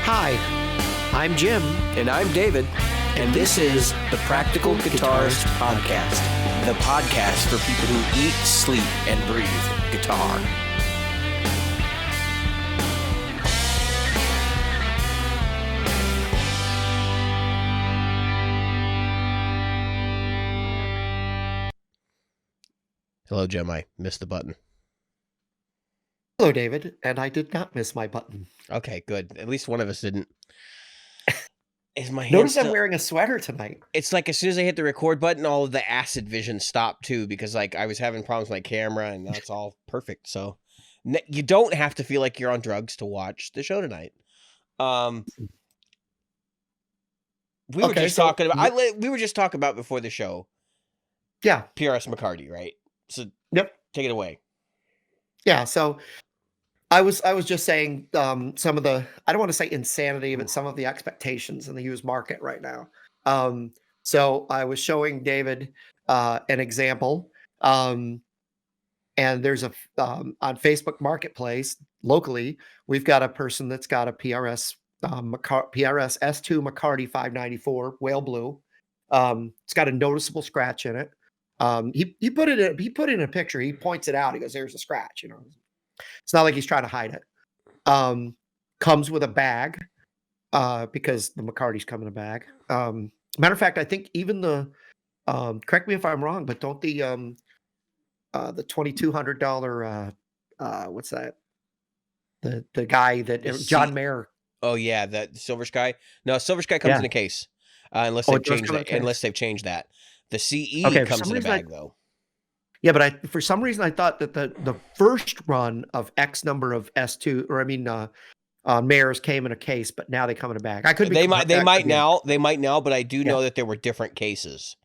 Hi, I'm Jim. And I'm David. And this is the Practical Guitarist Podcast. The podcast for people who eat, sleep, and breathe guitar. Hello, Jim. I missed the button. Hello, David. And I did not miss my button. Okay, good. At least one of us didn't. Is my hand Notice still... I'm wearing a sweater tonight. It's like as soon as I hit the record button, all of the acid vision stopped too, because like I was having problems with my camera, and now it's all perfect. So you don't have to feel like you're on drugs to watch the show tonight. We were just talking about. We were just talking about before the show. Yeah, PRS McCarty, right? So yep. Take it away. Yeah. So I was just saying some of the, I don't want to say insanity, but some of the expectations in the used market right now. So I was showing David an example, and there's a on Facebook Marketplace locally, we've got a person that's got a PRS PRS S2 McCarty 594 whale blue. It's got a noticeable scratch in it. He put it in a picture. He points it out. He goes, "There's a scratch." You know, it's not like he's trying to hide it. Comes with a bag, because the McCarty's come in a bag. Matter of fact, I think even the correct me if I'm wrong, but don't the $2,200 what's that? The guy that John Mayer. Oh yeah, that Silver Sky. No, Silver Sky comes in a case, unless they've changed that. Unless they've changed that. The CE comes in a bag though. Yeah, but for some reason I thought that the first run of X number of S2, or I mean Mayors came in a case, but now they come in a bag. I could be they might now, but I do know that there were different cases,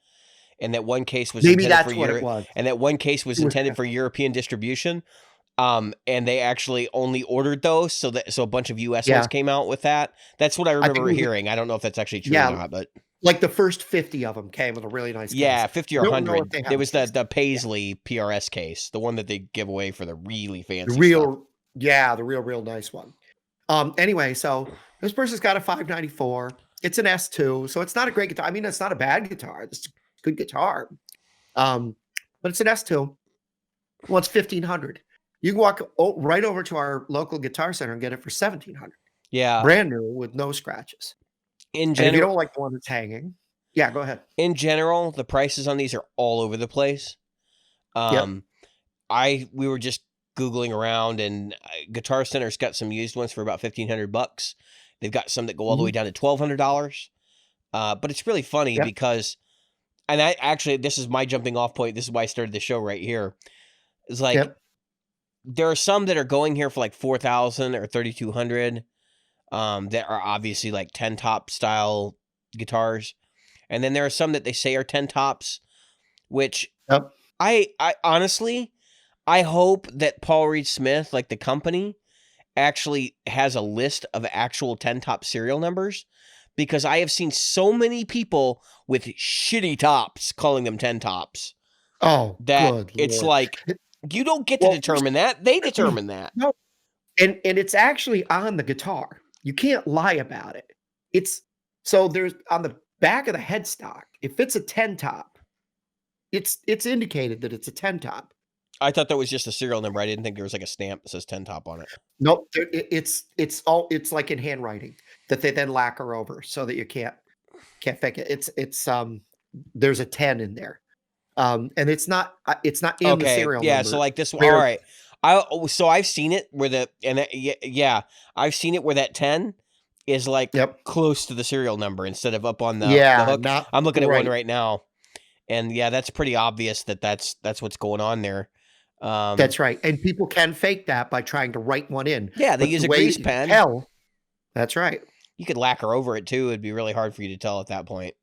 and that one case was maybe that's what it was, and that one case was intended for European distribution. And they actually only ordered those, so a bunch of US ones came out with that. That's what I remember hearing. I don't know if that's actually true or not, but like the first 50 of them came with a really nice case. 50 or 100. There was the Paisley PRS case, the one that they give away for the really fancy stuff. The real nice one. Anyway, so this person's got a 594. It's an S2, so it's not a great guitar. I mean, it's not a bad guitar. It's a good guitar. But it's an S2. Well, it's $1,500. You can walk right over to our local guitar center and get it for $1,700. Yeah, brand new with no scratches. In general, if you don't like the one that's hanging, go ahead. In general, the prices on these are all over the place. We were just Googling around, and Guitar Center's got some used ones for about $1,500. They've got some that go all the way down to $1,200. But it's really funny because, and this is my jumping off point. This is why I started the show right here. It's like there are some that are going here for like $4,000 or $3,200. That are obviously like 10 top style guitars. And then there are some that they say are 10 tops, which I honestly, I hope that Paul Reed Smith, like the company, actually has a list of actual 10 top serial numbers, because I have seen so many people with shitty tops calling them 10 tops. Oh, that it's like, you don't get to determine that. They determine that. No. And it's actually on the guitar. You can't lie about it. So there's on the back of the headstock, if it's a 10 top, it's indicated that it's a 10 top. I thought that was just a serial number. I didn't think there was like a stamp that says 10 top on it. Nope. It's like in handwriting that they then lacquer over so that you can't fake it. It's there's a 10 in there. And it's not in the serial number. So like this one. All right. So I've seen it where I've seen it where that 10 is like close to the serial number instead of up on the hook. I'm looking at one right now, and that's pretty obvious that's what's going on there. That's right, and people can fake that by trying to write one in. Yeah, they use a grease pen. That's right. You could lacquer over it too. It'd be really hard for you to tell at that point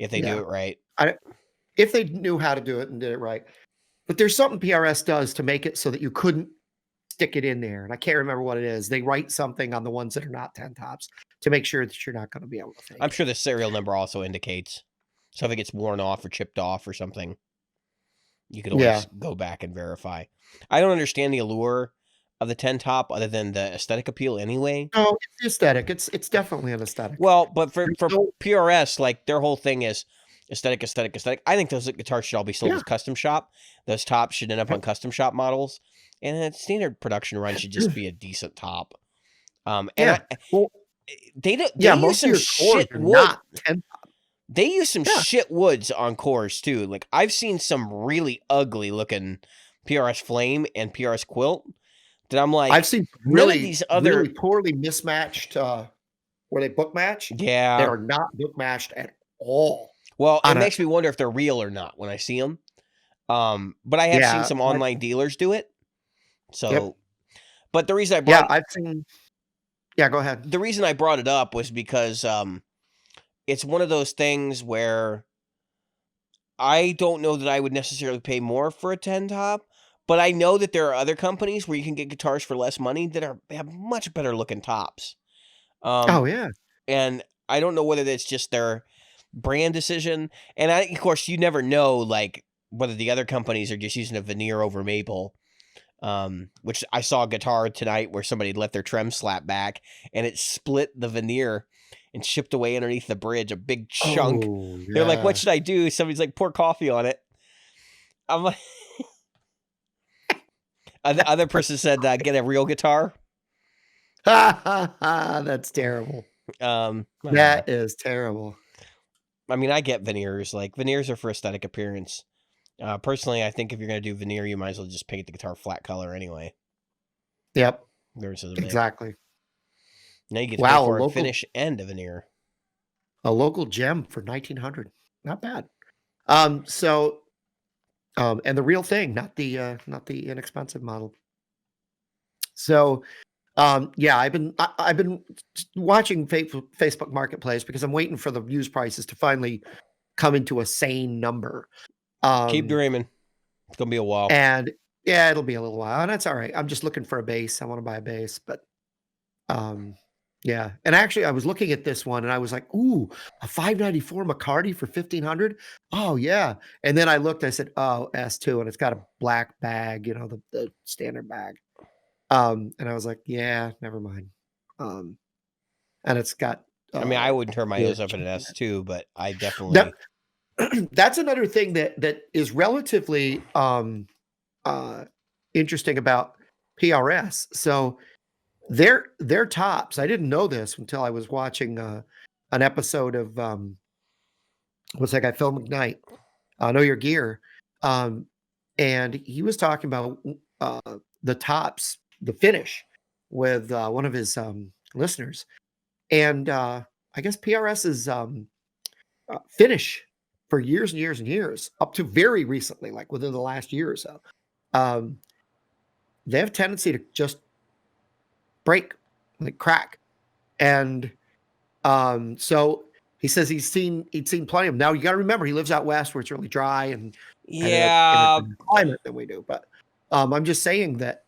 if they do it right. If they knew how to do it and did it right. But there's something PRS does to make it so that you couldn't stick it in there. And I can't remember what it is. They write something on the ones that are not 10 tops to make sure that you're not going to be able to fake I'm sure the serial number also indicates. So if it gets worn off or chipped off or something, you could always go back and verify. I don't understand the allure of the 10 top other than the aesthetic appeal anyway. No, it's the aesthetic. It's definitely an aesthetic. Well, but for There's no PRS, like their whole thing is aesthetic, aesthetic, aesthetic. I think those guitars should all be sold yeah, as custom shop. Those tops should end up yeah. on custom shop models, and a standard production run should just be a decent top. And Yeah. Well, they yeah, use most of some your cores shit are wood. not 10 top. They use some Yeah. shit woods on cores too. Like I've seen some really ugly looking PRS Flame and PRS Quilt that I'm like, I've seen none of really, these other really poorly mismatched, where they book match. They yeah. are not book matched at all. Well, it On a makes me wonder if they're real or not when I see them. But I have seen yeah, some online dealers do it. yep. So, but the reason I Yeah, brought I've seen yeah, go ahead. the reason I brought it up was because it's one of those things where I don't know that I would necessarily pay more for a 10 top, but I know that there are other companies where you can get guitars for less money that have much better looking tops. Oh, yeah. And I don't know whether that's just their brand decision. And of course, you never know, like whether the other companies are just using a veneer over maple. Which I saw a guitar tonight where somebody let their trem slap back and it split the veneer and shipped away underneath the bridge, a big chunk. Oh, They're like, "What yeah. should I do?" Somebody's like, "Pour coffee on it." I'm like, the other person said, "Get a real guitar." That's terrible. I don't know. That is terrible. I mean, I get veneers. Like veneers are for aesthetic appearance. Personally, I think if you're gonna do veneer, you might as well just paint the guitar flat color anyway. Yep, Versus a bit. exactly. Now you get to pay Wow, for a finish and a veneer. a local gem for 1900. Not bad. So, and the real thing, not the inexpensive model. So, yeah, I've been watching Facebook Marketplace because I'm waiting for the used prices to finally come into a sane number. Keep dreaming. It's gonna be a while. And yeah, it'll be a little while, and that's all right. I'm just looking for a bass. I want to buy a bass, but yeah. And actually, I was looking at this one, and I was like, "Ooh, a 594 McCarty for 1500. Oh yeah." And then I looked. I said, "Oh, S2," and it's got a black bag, the standard bag. And I was like, "Yeah, never mind." And it's got. I mean, I wouldn't turn my Yeah. nose up at an S2, but I definitely. That's another thing that is relatively interesting about PRS. So their tops, I didn't know this until I was watching an episode of what's that guy, Phil McKnight, Know Your Gear. And he was talking about the tops, the finish with one of his listeners. And I guess PRS's finish for years and years and years, up to very recently, like within the last year or so, they have a tendency to just break, like crack. And so he says he'd seen plenty of them. Now you got to remember he lives out west where it's really dry and Yeah. in a climate than we do. But I'm just saying that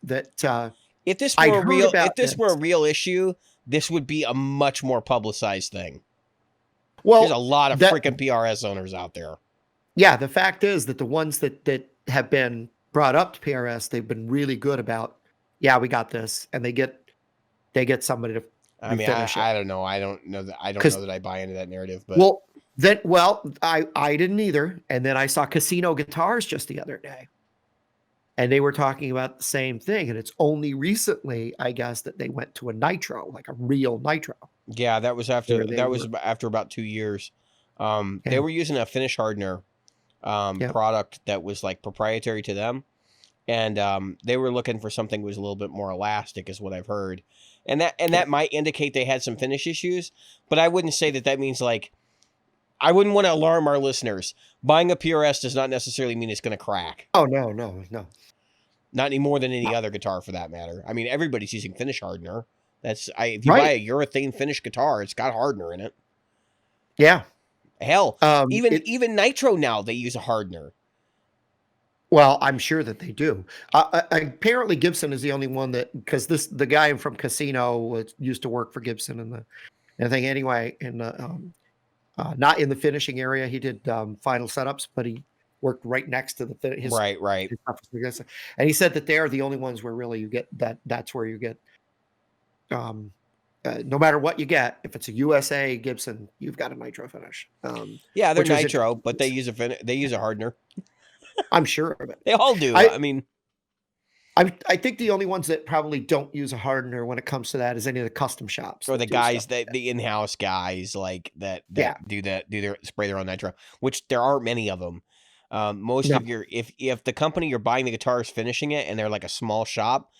If this I'd were a heard real, about if this were a this. real issue, this would be a much more publicized thing. Well, There's a lot of that freaking PRS owners out there. yeah, the fact is that the ones that have been brought up to PRS, they've been really good about, yeah, we got this, and they get somebody to I mean, refinish it. I don't know. I don't know that. I don't 'Cause- know that I buy into that narrative. But well, I didn't either. And then I saw Casino Guitars just the other day, and they were talking about the same thing. And it's only recently, I guess, that they went to a nitro, like a real nitro. yeah, that was after Where they after about 2 years. They Yeah. were using a finish hardener Yeah. product that was like proprietary to them, and they were looking for something that was a little bit more elastic, is what I've heard, and that might indicate they had some finish issues, but I wouldn't say that means like. I wouldn't want to alarm our listeners. Buying a PRS does not necessarily mean it's going to crack. Oh no. Not any more than any other guitar for that matter. I mean, everybody's using finish hardener. If you Right. buy a urethane finish guitar, it's got hardener in it. Yeah. Hell, even it- even Nitro now they use a hardener. Well, I'm sure that they do. Apparently, Gibson is the only one that, because the guy from Casino used to work for Gibson and the thing anyway, and not in the finishing area. He did final setups, but he worked right next to his Right. and he said that they're the only ones where really you get that. That's where you get um, no matter what you get, if it's a USA Gibson, you've got a nitro finish. Yeah, they're Which was nitro, interesting. but they use they use a hardener. I'm sure of it. They all do. I I mean, I think the only ones that probably don't use a hardener when it comes to that is any of the custom shops or that the do stuff guys like that that. the in-house guys like that Yeah. do their spray their own nitro, which there aren't many of them. Most No. of your if the company you're buying the guitar is finishing it and they're like a small shop,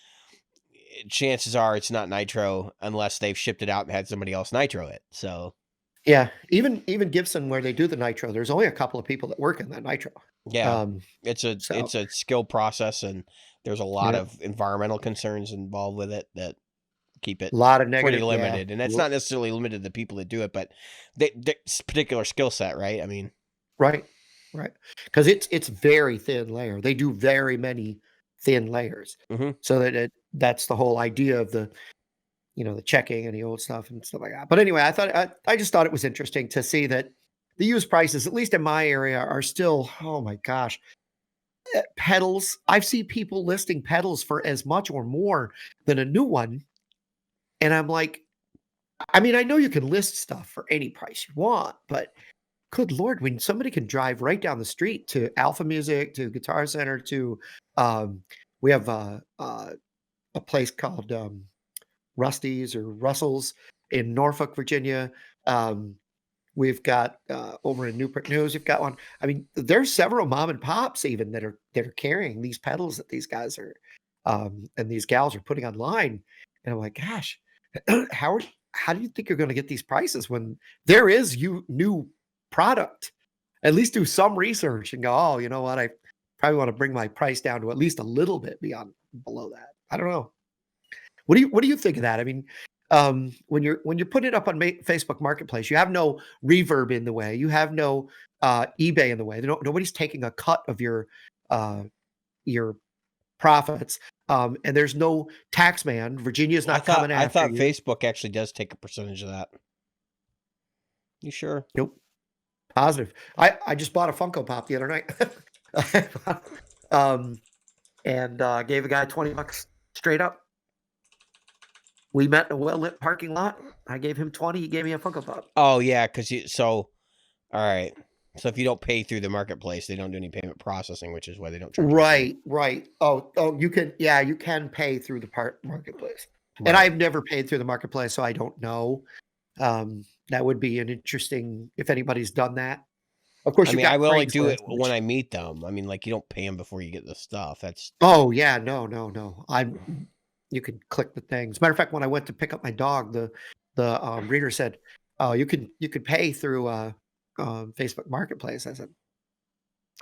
chances are it's not nitro unless they've shipped it out and had somebody else nitro it. So Yeah. Even Gibson where they do the nitro, there's only a couple of people that work in that nitro. yeah, Um, so it's a skill process and there's a lot yeah, of environmental concerns involved with it that keep it a lot of pretty negative. Yeah. limited. And that's not necessarily limited to the people that do it, but this particular skill set, right? I mean, Right. Right. Because it's very thin layer. They do very many thin layers. mhm. So that's the whole idea of the the checking and the old stuff and stuff like that. But anyway, I just thought it was interesting to see that the used prices, at least in my area, are still, oh my gosh, pedals. I've seen people listing pedals for as much or more than a new one. And I'm like, I mean, I know you can list stuff for any price you want, but good Lord, when somebody can drive right down the street to Alpha Music, to Guitar Center, to we have a place called Rusty's or Russell's in Norfolk, Virginia. Um, we've got over in Newport News, we've got one. I mean, there's several mom and pops even that are carrying these pedals that these guys are and these gals are putting online. And I'm like, gosh, how are, how do you think you're going to get these prices when there is new product? At least do some research and go, oh, you know what? I probably want to bring my price down to at least a little bit beyond below that. I don't know. What do you think of that? I mean, when you're putting it up on Facebook Marketplace, you have no reverb in the way, you have no eBay in the way. Nobody's taking a cut of uh, your profits, and there's no tax man. Virginia's not coming I after thought you. Facebook actually does take a percentage of that. You sure? Nope, positive. I just bought a Funko Pop the other night, um, and gave a guy $20 straight up. We met in a well-lit parking lot. I gave him 20. He gave me a Funko Pop. Oh yeah, because all right. So if you don't pay through the marketplace, they don't do any payment processing, which is why they don't charge. Right. Oh, you can pay through the marketplace. Right. And I've never paid through the marketplace, so I don't know. That would be an interesting if anybody's done that. Of course, I you've mean, I got will only do it Craigslist, when which I meet them. I mean, like you don't pay them before you get the stuff. That's oh, yeah, no. You can click the thing. As a matter of fact, when I went to pick up my dog, the reader said, "Oh, you could pay through Facebook Marketplace." I said,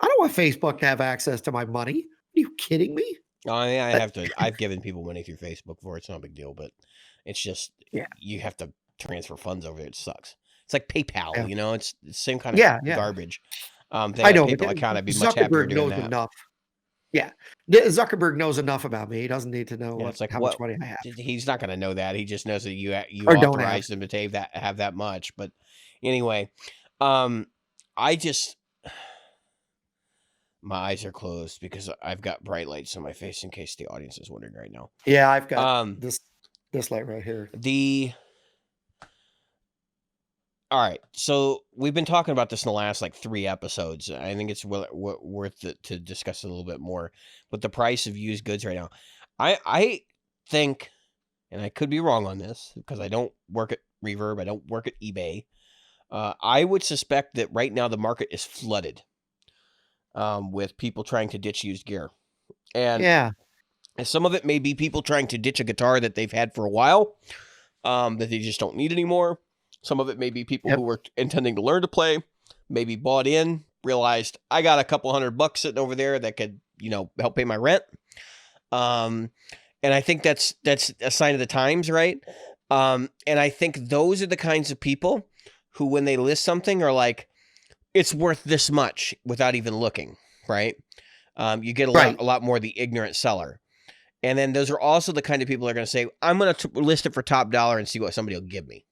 "I don't want Facebook to have access to my money. Are you kidding me?" I mean, I have to. I've given people money through Facebook before. It's not a big deal, but it's just Yeah. you have to transfer funds over there. It sucks. It's like PayPal. Yeah. You know, it's the same kind of Yeah. garbage. They I have a know, but PayPal account. I'd be much happier Zuckerberg doing knows that. enough. Yeah. Zuckerberg knows enough about me. He doesn't need to know Yeah, it's like how much money I have he's not going to know that. He just knows that you or don't have. authorized him to have that much. But anyway, I just my eyes are closed because I've got bright lights on my face in case the audience is wondering right now. Yeah, I've got this light right here. All right, so we've been talking about this in the last like 3 episodes. I think it's worth it to discuss a little bit more. But the price of used goods right now, I think, and I could be wrong on this because I don't work at Reverb, I don't work at eBay. I would suspect that right now the market is flooded with people trying to ditch used gear, and some of it may be people trying to ditch a guitar that they've had for a while, that they just don't need anymore. Some of it may be people who were intending to learn to play, maybe bought in, realized I got a couple $100 sitting over there that could, help pay my rent. And I think that's a sign of the times, right? And I think those are the kinds of people who, when they list something, are like, it's worth this much without even looking, right? You get a lot more the ignorant seller. And then those are also the kind of people that are going to say, I'm going to list it for top dollar and see what somebody will give me.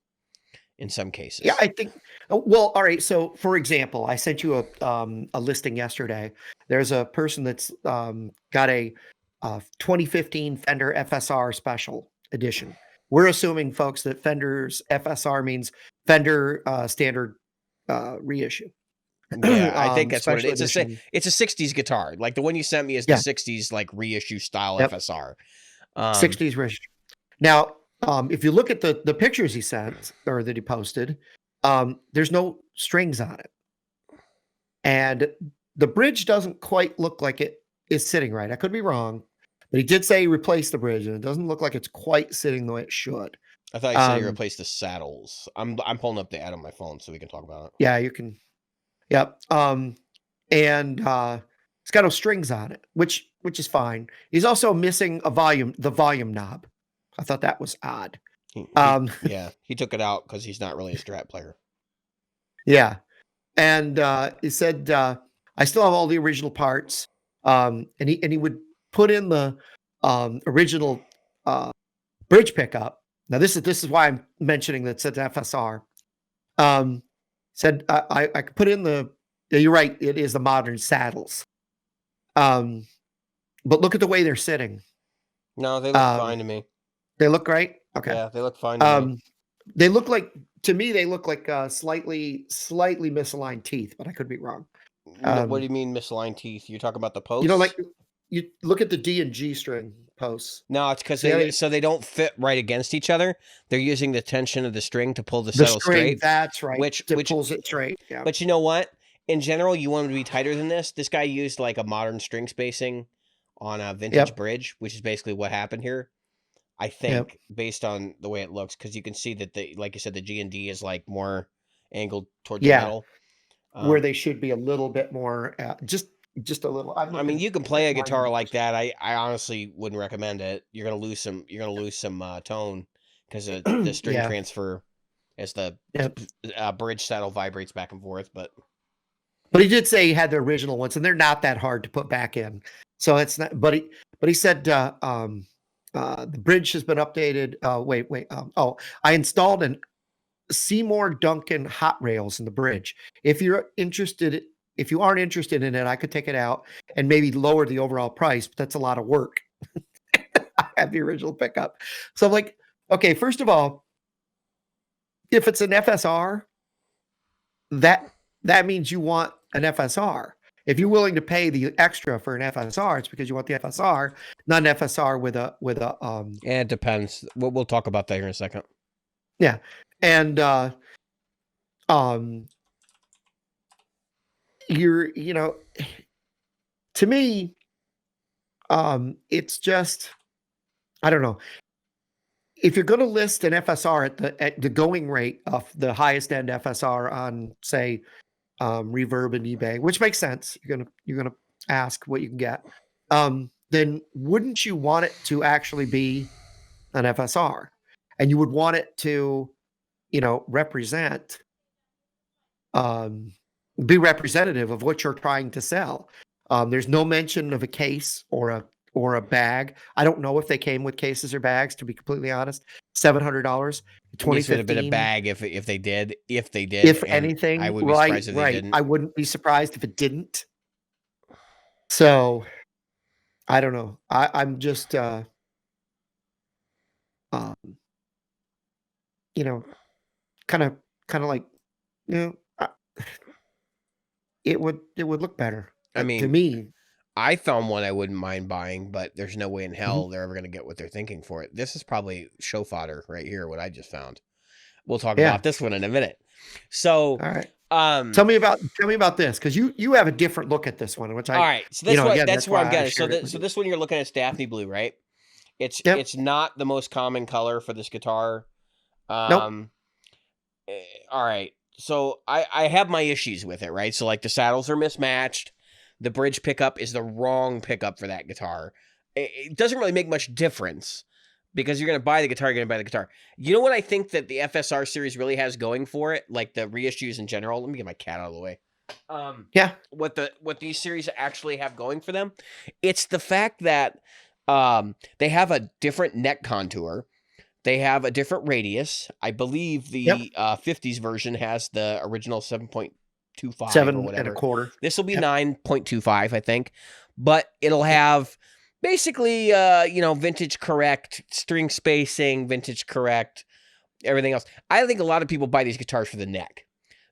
in some cases. Yeah, I think. Well, all right. So, for example, I sent you a listing yesterday. There's a person that's got a 2015 Fender FSR Special Edition. We're assuming, folks, that Fender's FSR means Fender Standard Reissue. Yeah, I think that's what it Special is. edition. It's a 60s guitar. Like the one you sent me is the Yeah. 60s like reissue style Yep. FSR. 60s reissue. Now, if you look at the pictures he sent or that he posted, there's no strings on it. And the bridge doesn't quite look like it is sitting right. I could be wrong, but he did say he replaced the bridge, and it doesn't look like it's quite sitting the way it should. I thought you said he replaced the saddles. I'm pulling up the ad on my phone so we can talk about it. Yeah, you can. Yep. And it's got no strings on it, which is fine. He's also missing the volume knob. I thought that was odd. Yeah, he took it out because he's not really a Strat player. Yeah. And he said, I still have all the original parts. And he would put in the original bridge pickup. Now this is why I'm mentioning that it's an FSR. Said I could put in yeah, you're right, it is the modern saddles. But look at the way they're sitting. No, they look fine to me. They look great? Okay. Yeah, they look fine to me. They look like, to me, they look like slightly misaligned teeth, but I could be wrong. What do you mean misaligned teeth? You're talking about the posts? You know, like you look at the D and G string posts. No, it's because they don't fit right against each other. They're using the tension of the string to pull the saddle straight. That's right. Which pulls it straight. Yeah. But you know what? In general, you want them to be tighter than this. This guy used like a modern string spacing on a vintage bridge, which is basically what happened here. I think based on the way it looks, because you can see that like you said, the G and D is like more angled towards the middle, where they should be a little bit more, just a little. I mean, you can play a guitar like that. I honestly wouldn't recommend it. You're gonna lose some tone because the string transfer as the bridge saddle vibrates back and forth. But he did say he had the original ones, and they're not that hard to put back in. So it's not. But he said the bridge has been updated. Wait. I installed an Seymour Duncan hot rails in the bridge. If you aren't interested in it, I could take it out and maybe lower the overall price, but that's a lot of work. I have the original pickup. So I'm like, okay, first of all, if it's an FSR, that means you want an FSR. If you're willing to pay the extra for an FSR, it's because you want the FSR, not an FSR with a yeah, it depends. We'll talk about that here in a second. Yeah. And to me, it's just, I don't know. If you're going to list an FSR at the going rate of the highest end FSR on, say, Reverb and eBay, which makes sense. You're gonna ask what you can get. Then wouldn't you want it to actually be an FSR, and you would want it to, represent, be representative of what you're trying to sell. There's no mention of a case or a bag. I don't know if they came with cases or bags, to be completely honest. $700. This would have been a bag if they did. If anything, I would be surprised if they didn't. I wouldn't be surprised if it didn't. So, I don't know. I'm just, kind of like, it would look better. I mean, to me, I found one I wouldn't mind buying, but there's no way in hell they're ever going to get what they're thinking for it. This is probably show fodder right here, what I just found. We'll talk about this one in a minute. So, all right. Tell me about this, because you have a different look at this one, which all right. So that's where I'm getting. So this one you're looking at is Daphne Blue, right? It's not the most common color for this guitar. Nope. All right. So I have my issues with it, right? So like the saddles are mismatched. The bridge pickup is the wrong pickup for that guitar. It doesn't really make much difference because you're going to buy the guitar, You know what I think that the FSR series really has going for it? Like the reissues in general. Let me get my cat out of the way. What these series actually have going for them, it's the fact that they have a different neck contour. They have a different radius. I believe the 50s version has the original 7.25 or 7 and a whatever. quarter. This will be 9.25, I think. But it'll have basically, vintage correct string spacing, vintage correct, everything else. I think a lot of people buy these guitars for the neck.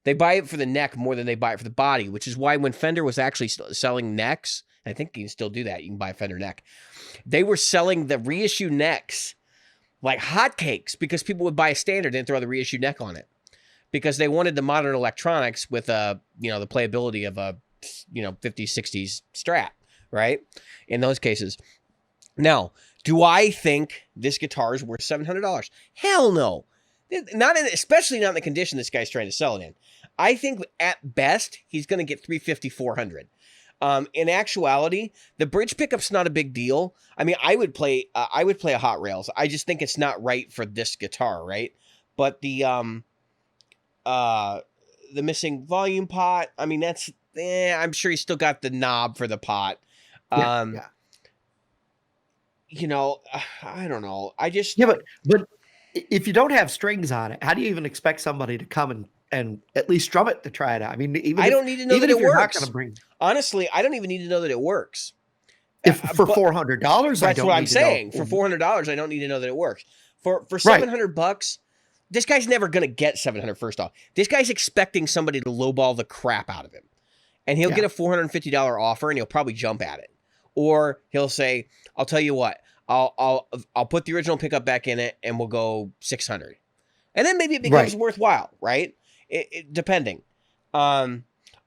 They buy it for the neck more than they buy it for the body, which is why when Fender was actually selling necks, I think you can still do that. You can buy a Fender neck. They were selling the reissue necks like hotcakes because people would buy a standard and throw the reissue neck on it because they wanted the modern electronics with the playability of a 50s, 60s Strat, right? In those cases. Now, do I think this guitar is worth $700? Hell no. Especially not in the condition this guy's trying to sell it in. I think at best he's going to get $350, $400. In actuality, the bridge pickup's not a big deal. I mean, I would play a Hot Rails. I just think it's not right for this guitar, right? But the missing volume pot, I mean, that's I'm sure he's still got the knob for the pot. Yeah. I don't know. I just but if you don't have strings on it, how do you even expect somebody to come and at least strum it to try it out? I mean, I don't need to know that it works. Honestly, I don't even need to know that it works. If for $400, that's what I'm saying. For $400, I don't need to know that it works. For $700, this guy's never gonna get $700. First off, this guy's expecting somebody to lowball the crap out of him, and he'll get a $450 offer, and he'll probably jump at it, or he'll say, "I'll tell you what, I'll put the original pickup back in it, and we'll go $600," and then maybe it becomes worthwhile, right? Depending.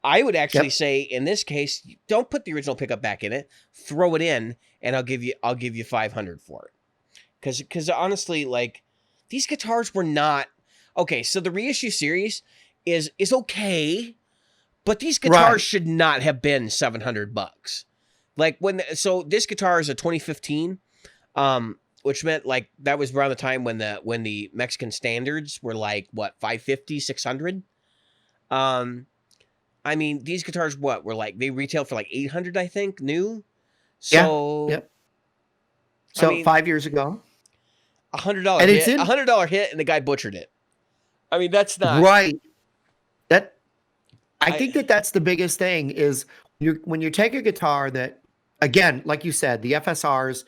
I would actually say in this case, don't put the original pickup back in it. Throw it in, and I'll give you $500 for it. Because honestly, like these guitars were not okay. So the reissue series is okay, but these guitars should not have been $700. Like so this guitar is a 2015, which meant like that was around the time when the Mexican standards were like what $550, $600. I mean, these guitars, were like, they retail for like $800, I think, new. So, So I mean, 5 years ago, $100 hit, $100 hit, and the guy butchered it. I mean, that's not right. I think that's the biggest thing is when you take a guitar that, again, like you said, the FSRs,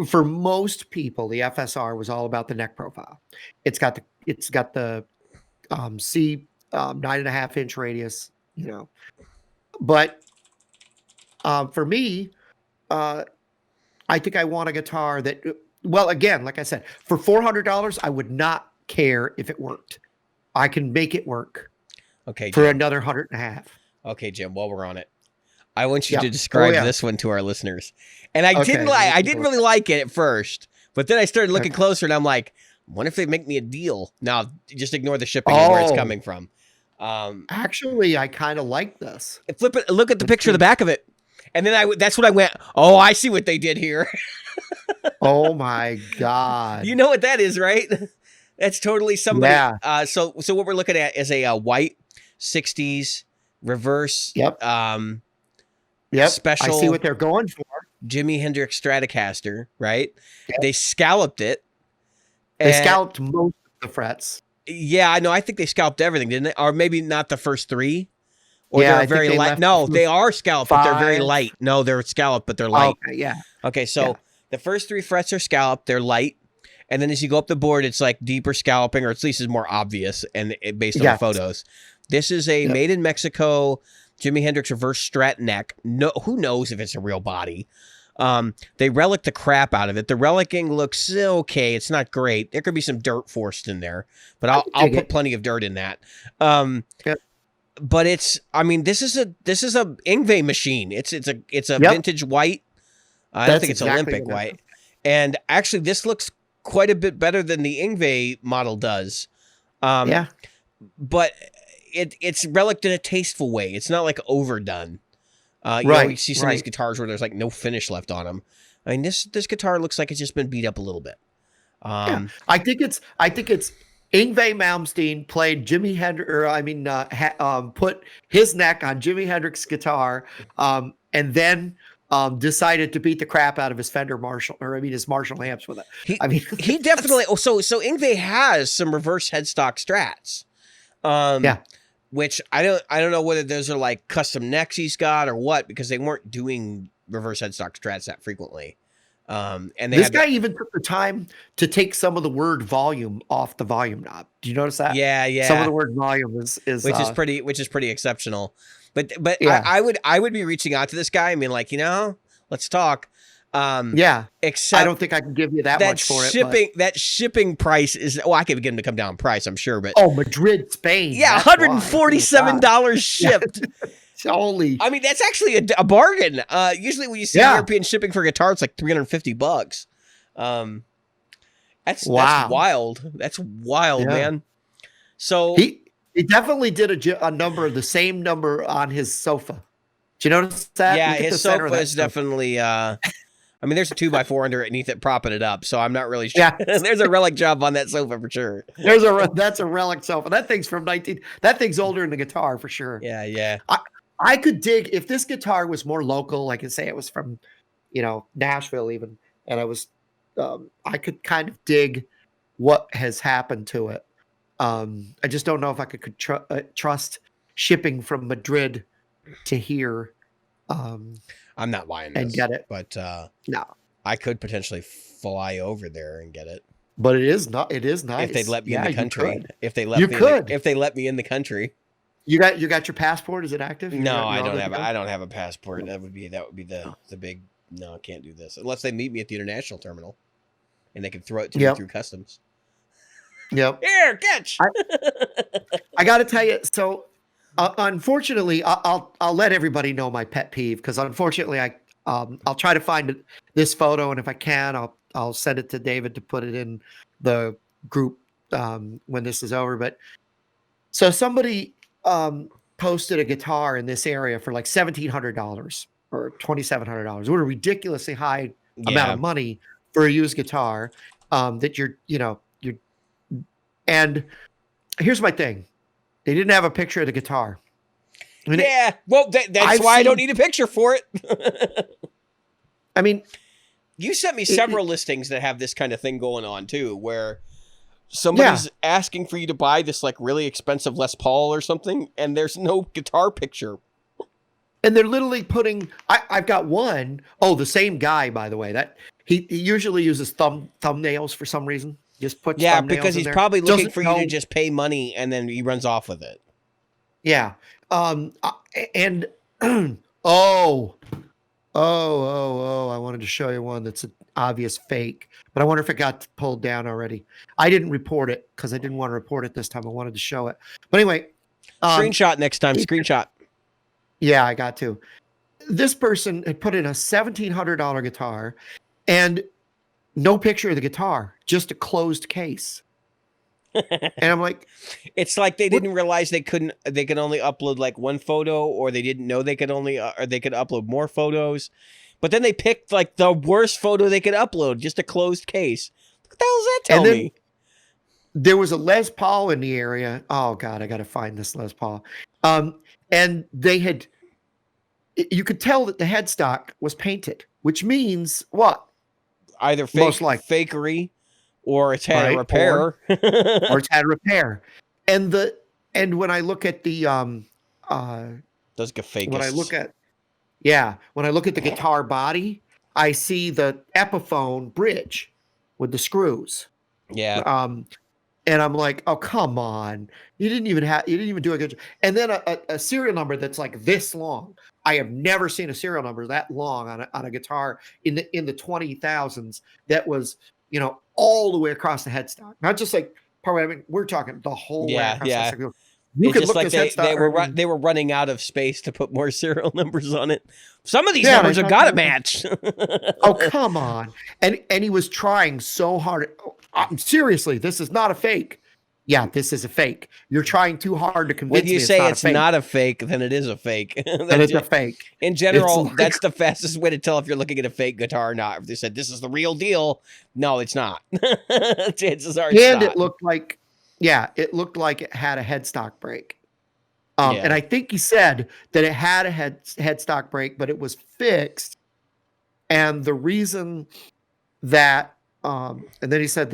for most people, the FSR was all about the neck profile. It's got the C 9.5-inch radius. But for me, I think I want a guitar that, well, again, like I said, for $400, I would not care if it worked. I can make it work. Okay, for Jim. another $150. Okay, Jim. While we're on it, I want you to describe this one to our listeners. And I didn't really like it at first, but then I started looking closer, and I'm like, I wonder if they make me a deal. Now, just ignore the shipping and where it's coming from. Actually, I kind of like this. Look at the picture of the back of it. And then that's what I went, oh, I see what they did here. Oh my God. You know what that is, right? That's totally somebody. Yeah. So what we're looking at is a white 60s reverse. Yep. Special. I see what they're going for. Jimi Hendrix Stratocaster, right? Yep. They scalloped it. They scalloped most of the frets. Yeah, I know. I think they scalped everything, didn't they? Or maybe not the first three. Or they're very light. No, they are scalloped, but they're very light. No, they're scalloped, but they're light. Okay, yeah. Okay, so the first three frets are scalloped. They're light. And then as you go up the board, it's like deeper scalloping, or at least is more obvious and based on the photos. This is a made in Mexico Jimi Hendrix reverse Strat neck. No, who knows if it's a real body? They relic the crap out of it. The relicing looks okay. It's not great. There could be some dirt forced in there, but I'll put plenty of dirt in that. But this is a Yngwie machine. It's a vintage white. I don't think it's Olympic white. And actually, this looks quite a bit better than the Yngwie model does. But it's reliced in a tasteful way. It's not like overdone. You see some of these guitars where there's like no finish left on them. I mean, this guitar looks like it's just been beat up a little bit. I think it's Yngwie Malmsteen played Jimi Hendrix, put his neck on Jimi Hendrix's guitar, and then decided to beat the crap out of his Fender Marshall, his Marshall amps with it. He, I mean, he definitely. Oh, so Ingve has some reverse headstock strats. Yeah. Which I don't know whether those are like custom necks he's got or what, because they weren't doing reverse headstock strats that frequently. And this guy even took the time to take some of the word volume off the volume knob. Do you notice that? Yeah. Some of the word volume is which is pretty exceptional. But Yeah. I would be reaching out to this guy. I mean, like, let's talk. Yeah. Except I don't think I can give you that much for it. That shipping price is. Well, I could get him to come down in price, I'm sure. But Madrid, Spain. Yeah, $147 shipped. Holy. I mean, that's actually a bargain. Usually when you see European shipping for guitar, it's like $350. That's wild. That's wild, man. So he definitely did a number, the same number on his sofa. Do you notice that? Yeah, his sofa is definitely. I mean, there's a 2x4 underneath it propping it up, so I'm not really sure. Yeah. There's a relic job on that sofa for sure. That's a relic sofa. That thing's from that thing's older than the guitar for sure. Yeah. I could dig if this guitar was more local, like I say it was from, Nashville even, and I could kind of dig what has happened to it. I just don't know if I could trust shipping from Madrid to here. I'm not buying and this, get it, but no, I could potentially fly over there and get it. But it is not. It is nice if they'd let me in the country. If they let me in the country. You got your passport? Is it active? No, I don't have. I don't have a passport. That would be the big. No, I can't do this unless they meet me at the international terminal, and they can throw it to me through customs. Yep. Here, catch. I got to tell you. So, unfortunately, I'll let everybody know my pet peeve because unfortunately, I'll try to find this photo, and if I can, I'll send it to David to put it in the group when this is over. But so somebody posted a guitar in this area for like $1,700 or $2,700. What a ridiculously high amount of money for a used guitar. That you're. And here's my thing. They didn't have a picture of the guitar. I mean, well, that's why I don't need a picture for it. I mean, you sent me several listings that have this kind of thing going on too, where somebody's asking for you to buy this like really expensive Les Paul or something, and there's no guitar picture. And they're literally putting. I've got one. Oh, the same guy, by the way. That he usually uses thumbnails for some reason. Just puts because he's probably looking for you to just pay money, and then he runs off with it. Yeah. And I wanted to show you one that's an obvious fake, but I wonder if it got pulled down already. I didn't report it because I didn't want to report it this time. I wanted to show it. But anyway. Screenshot next time. Screenshot. Yeah, I got to. This person had put in a $1,700 guitar and no picture of the guitar, just a closed case. And I'm like, it's like they didn't realize they could only upload like one photo, or they didn't know they could upload more photos. But then they picked like the worst photo they could upload, just a closed case. What the hell does that tell me? There was a Les Paul in the area. Oh God, I got to find this Les Paul. And you could tell that the headstock was painted, which means what? Either fakery, or it's had a repair, or it's had a repair. And when I look at the those fakes. When I look at the guitar body, I see the Epiphone bridge with the screws. Yeah. And I'm like, oh come on, you didn't even do a good job. And then a serial number that's like this long. I have never seen a serial number that long on a guitar in the 20,000s that was, all the way across the headstock. Not just like part. I mean, we're talking the whole way across the headstock. You could look like this headstock. They were running out of space to put more serial numbers on it. Some of these numbers have got to match. Oh come on! And he was trying so hard. Seriously, this is not a fake. Yeah, this is a fake. You're trying too hard to convince me. When you say it's not a fake, then it is a fake. Then it's a fake. In general, that's the fastest way to tell if you're looking at a fake guitar or not. If they said this is the real deal, no, it's not. Chances are it's not. It looked like, it had a headstock break. And I think he said that it had a headstock break, but it was fixed And the reason that, and then he said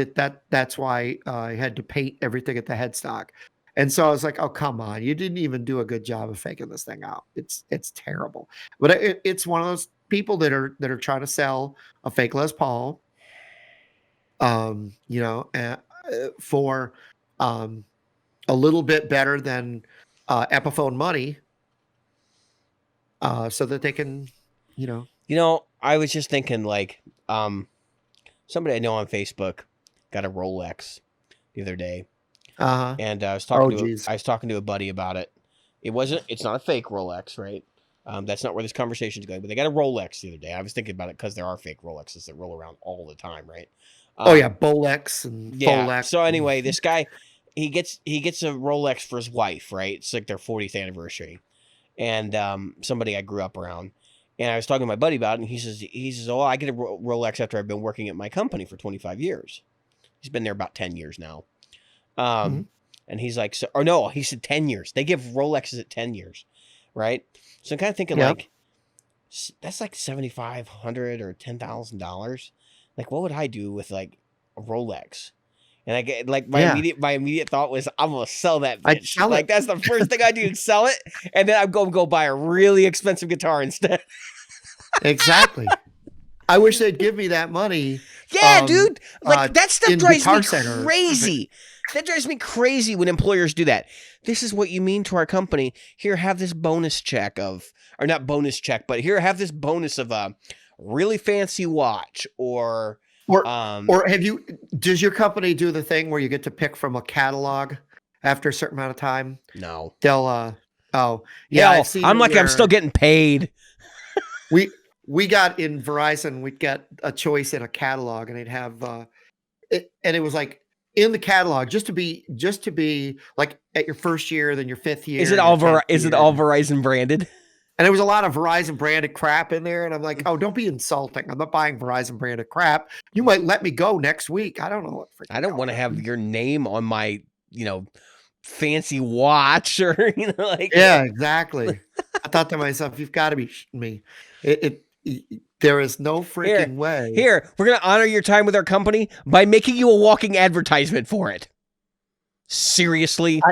that's why he had to paint everything at the headstock. And so I was like, oh, come on. You didn't even do a good job of faking this thing out. It's terrible. But it's one of those people that are trying to sell a fake Les Paul, for a little bit better than Epiphone money, so that they can, I was just thinking, like, somebody I know on Facebook got a Rolex the other day, and I was talking to a buddy about it. It's not a fake Rolex, right? That's not where this conversation is going. But they got a Rolex the other day. I was thinking about it because there are fake Rolexes that roll around all the time, right? Bolex and yeah. Folex. So anyway, this guy, he gets a Rolex for his wife, right? It's like their 40th anniversary, and somebody I grew up around. And I was talking to my buddy about it, and he says, oh, I get a Rolex after I've been working at my company for 25 years. He's been there about 10 years now. And he's like, he said 10 years. They give Rolexes at 10 years, right? So I'm kind of thinking, like, that's like $7,500 or $10,000. Like, what would I do with, like, a Rolex? And I get, like, my immediate thought was, I'm gonna sell that bitch. I'd sell it. That's the first thing I do, sell it, and then I'm going to go buy a really expensive guitar instead. Exactly. I wish they'd give me that money. Yeah, dude. Like, that stuff drives me crazy. That drives me crazy when employers do that. This is what you mean to our company. Here, have this bonus check or not bonus check, but here, have this bonus of a really fancy watch or does your company do the thing where you get to pick from a catalog after a certain amount of time? No. They'll, I've seen I'm like, I'm still getting paid. We got in Verizon, we'd get a choice in a catalog, and they'd have, and it was like in the catalog just to be like at your first year, then your fifth year. Is it all Verizon branded? And there was a lot of Verizon branded crap in there. And I'm like, oh, don't be insulting. I'm not buying Verizon branded crap. You might let me go next week. I don't know what. I don't want to have your name on my, fancy watch or, like. Yeah, exactly. I thought to myself, you've got to be shitting me. There is no freaking way. Here, we're going to honor your time with our company by making you a walking advertisement for it. Seriously?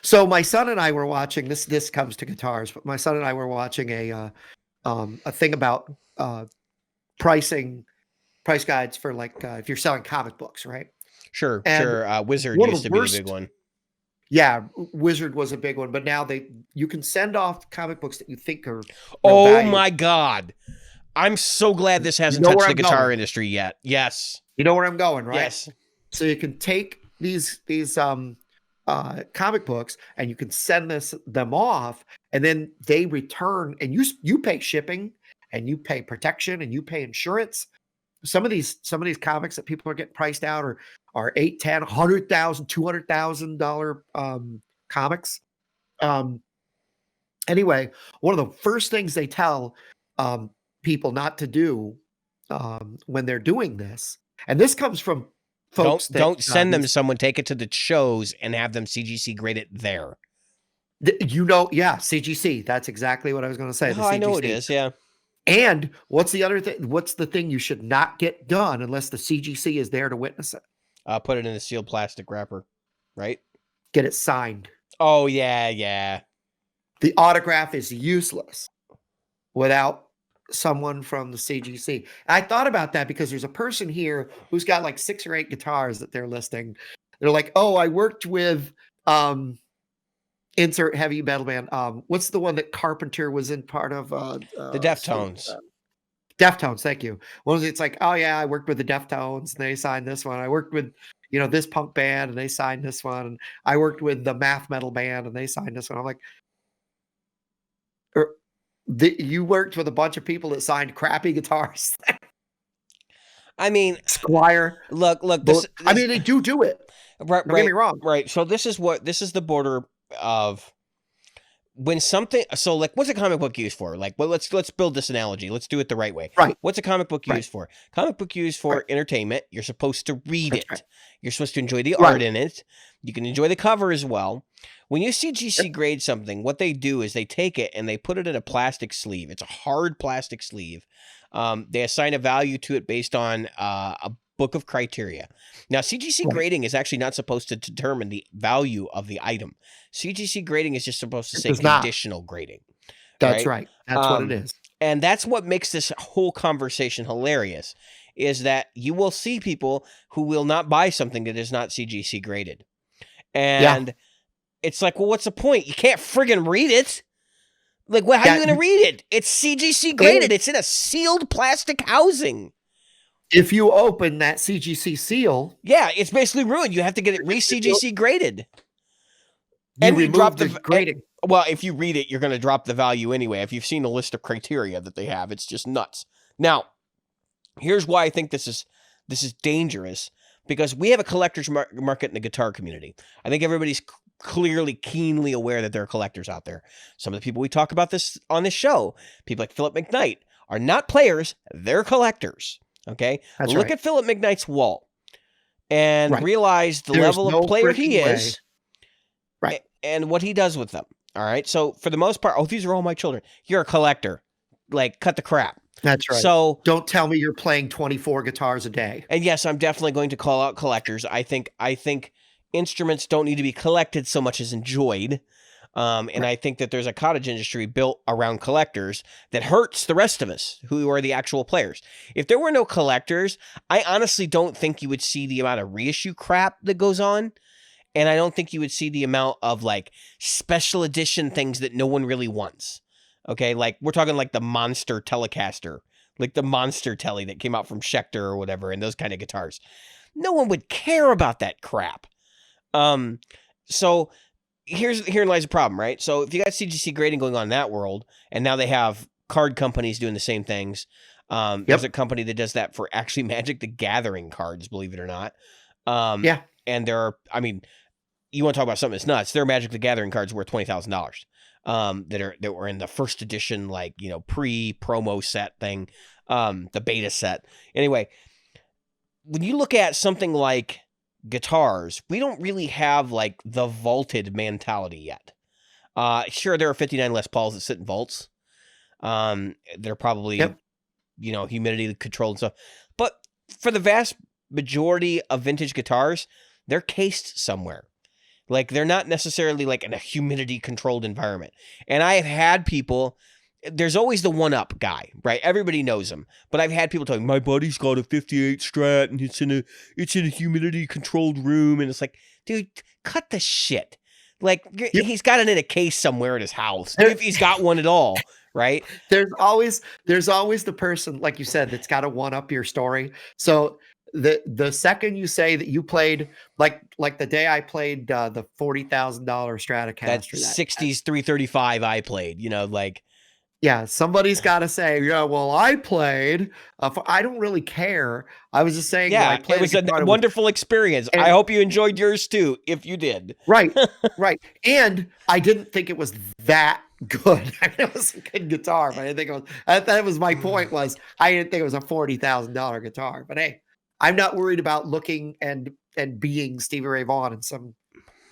So my son and I were watching this. This comes to guitars, but my son and I were watching a thing about price guides for, like, if you're selling comic books, right? Sure. Wizard used to be a big one. Yeah, Wizard was a big one, but now you can send off comic books that you think are. Oh valuable. My God! I'm so glad this hasn't touched the guitar industry yet. Yes. You know where I'm going, right? Yes. So you can take these comic books and you can send them off, and then they return, and you pay shipping, and you pay protection, and you pay insurance. Some of these comics that people are getting priced out are $8, $10, $100,000, $200,000 comics. Anyway, one of the first things they tell people not to do when they're doing this, and this comes from folks don't send them to someone. Take it to the shows and have them CGC grade it there. CGC. That's exactly what I was going to say. Oh, I know it is. Yeah. And what's the other thing? What's the thing you should not get done unless the CGC is there to witness it? Put it in a sealed plastic wrapper, right? Get it signed. Oh, yeah. The autograph is useless without someone from the CGC. I thought about that because there's a person here who's got like 6 or 8 guitars that they're listing. They're like, oh, I worked with insert heavy metal band. What's the one that Carpenter was in part of? The Deftones. Deftones, thank you. Well, it's like, oh yeah, I worked with the Deftones and they signed this one. I worked with, this punk band and they signed this one. And I worked with the math metal band and they signed this one. I'm like, you worked with a bunch of people that signed crappy guitars. I mean, Squire. Look. I mean, they do it. Right. Don't get me wrong. Right. So this is the border of when something, so like, what's a comic book used for? Like, well, let's build this analogy. Let's do it the right way. Right. What's a comic book Right. used for? Comic book used for Right. entertainment. You're supposed to read That's it. right. You're supposed to enjoy the Right. art in it. You can enjoy the cover as well. When you CGC Yep. grade something, what they do is they take it and they put it in a plastic sleeve. It's a hard plastic sleeve. They assign a value to it based on a book of criteria. Now, CGC Right. grading is actually not supposed to determine the value of the item. CGC grading is just supposed to It say does not. conditional grading, That's right? right. That's what it is. And that's what makes this whole conversation hilarious, is that you will see people who will not buy something that is not CGC graded. Yeah. And it's like, well, what's the point? You can't friggin' read it. Like, how are Yeah, you going to read it? It's CGC graded. And It's in a sealed plastic housing. if you open that CGC seal, Yeah, it's basically ruined. You have to get it re-CGC graded. you And you drop remove the grading. Well, if you read it, you're going to drop the value anyway. If you've seen the list of criteria that they have, it's just nuts. Now, here's why I think this is dangerous, because we have a collector's market in the guitar community. I think everybody's clearly, keenly aware that there are collectors out there. Some of the people we talk about this on this show, people like Philip McKnight, are not players, they're collectors. Okay? That's Look right. at Philip McKnight's wall and Right. realize the There's level no of player he freaking way. is, Right. and what he does with them. All right? So for the most part, these are all my children. You're a collector. Like, cut the crap. That's right. So don't tell me you're playing 24 guitars a day. And yes, I'm definitely going to call out collectors. I think instruments don't need to be collected so much as enjoyed. And I think that there's a cottage industry built around collectors that hurts the rest of us who are the actual players. If there were no collectors, I honestly don't think you would see the amount of reissue crap that goes on. And I don't think you would see the amount of like special edition things that no one really wants. Okay, like we're talking like the Monster Telecaster, like the Monster Telly that came out from Schecter or whatever, and those kind of guitars. No one would care about that crap. So herein lies the problem, right? So if you got CGC grading going on in that world, and now they have card companies doing the same things. There's a company that does that for actually Magic the Gathering cards, believe it or not. Yeah. And there are, I mean, you want to talk about something that's nuts. There are Magic the Gathering cards worth $20,000 that were in the first edition, like, pre-promo set thing, the beta set. Anyway, when you look at something like guitars, we don't really have like the vaulted mentality yet. Sure, there are 59 Les Pauls that sit in vaults. They're probably, humidity controlled and stuff. But for the vast majority of vintage guitars, they're cased somewhere. Like, they're not necessarily like in a humidity controlled environment. And I have had people, there's always the one up guy, right? Everybody knows him. But I've had people telling, my buddy's got a 58 Strat and it's in a humidity controlled room. And it's like, dude, cut the shit. Like, he's got it in a case somewhere at his house, if he's got one at all, right? There's always the person, like you said, that's got to one up your story. So the second you say that you played, like the day I played the $40,000 Stratocaster, that 60s 335 I played, like. Yeah, somebody's got to say, yeah, well, I played. I don't really care. I was just saying, yeah, I played it was a wonderful experience. I hope you enjoyed yours too, if you did. Right, right. And I didn't think it was that good. I mean, it was a good guitar, but I didn't think it was. That was my point. Was I didn't think it was a $40,000 guitar. But hey, I'm not worried about looking and being Stevie Ray Vaughan in some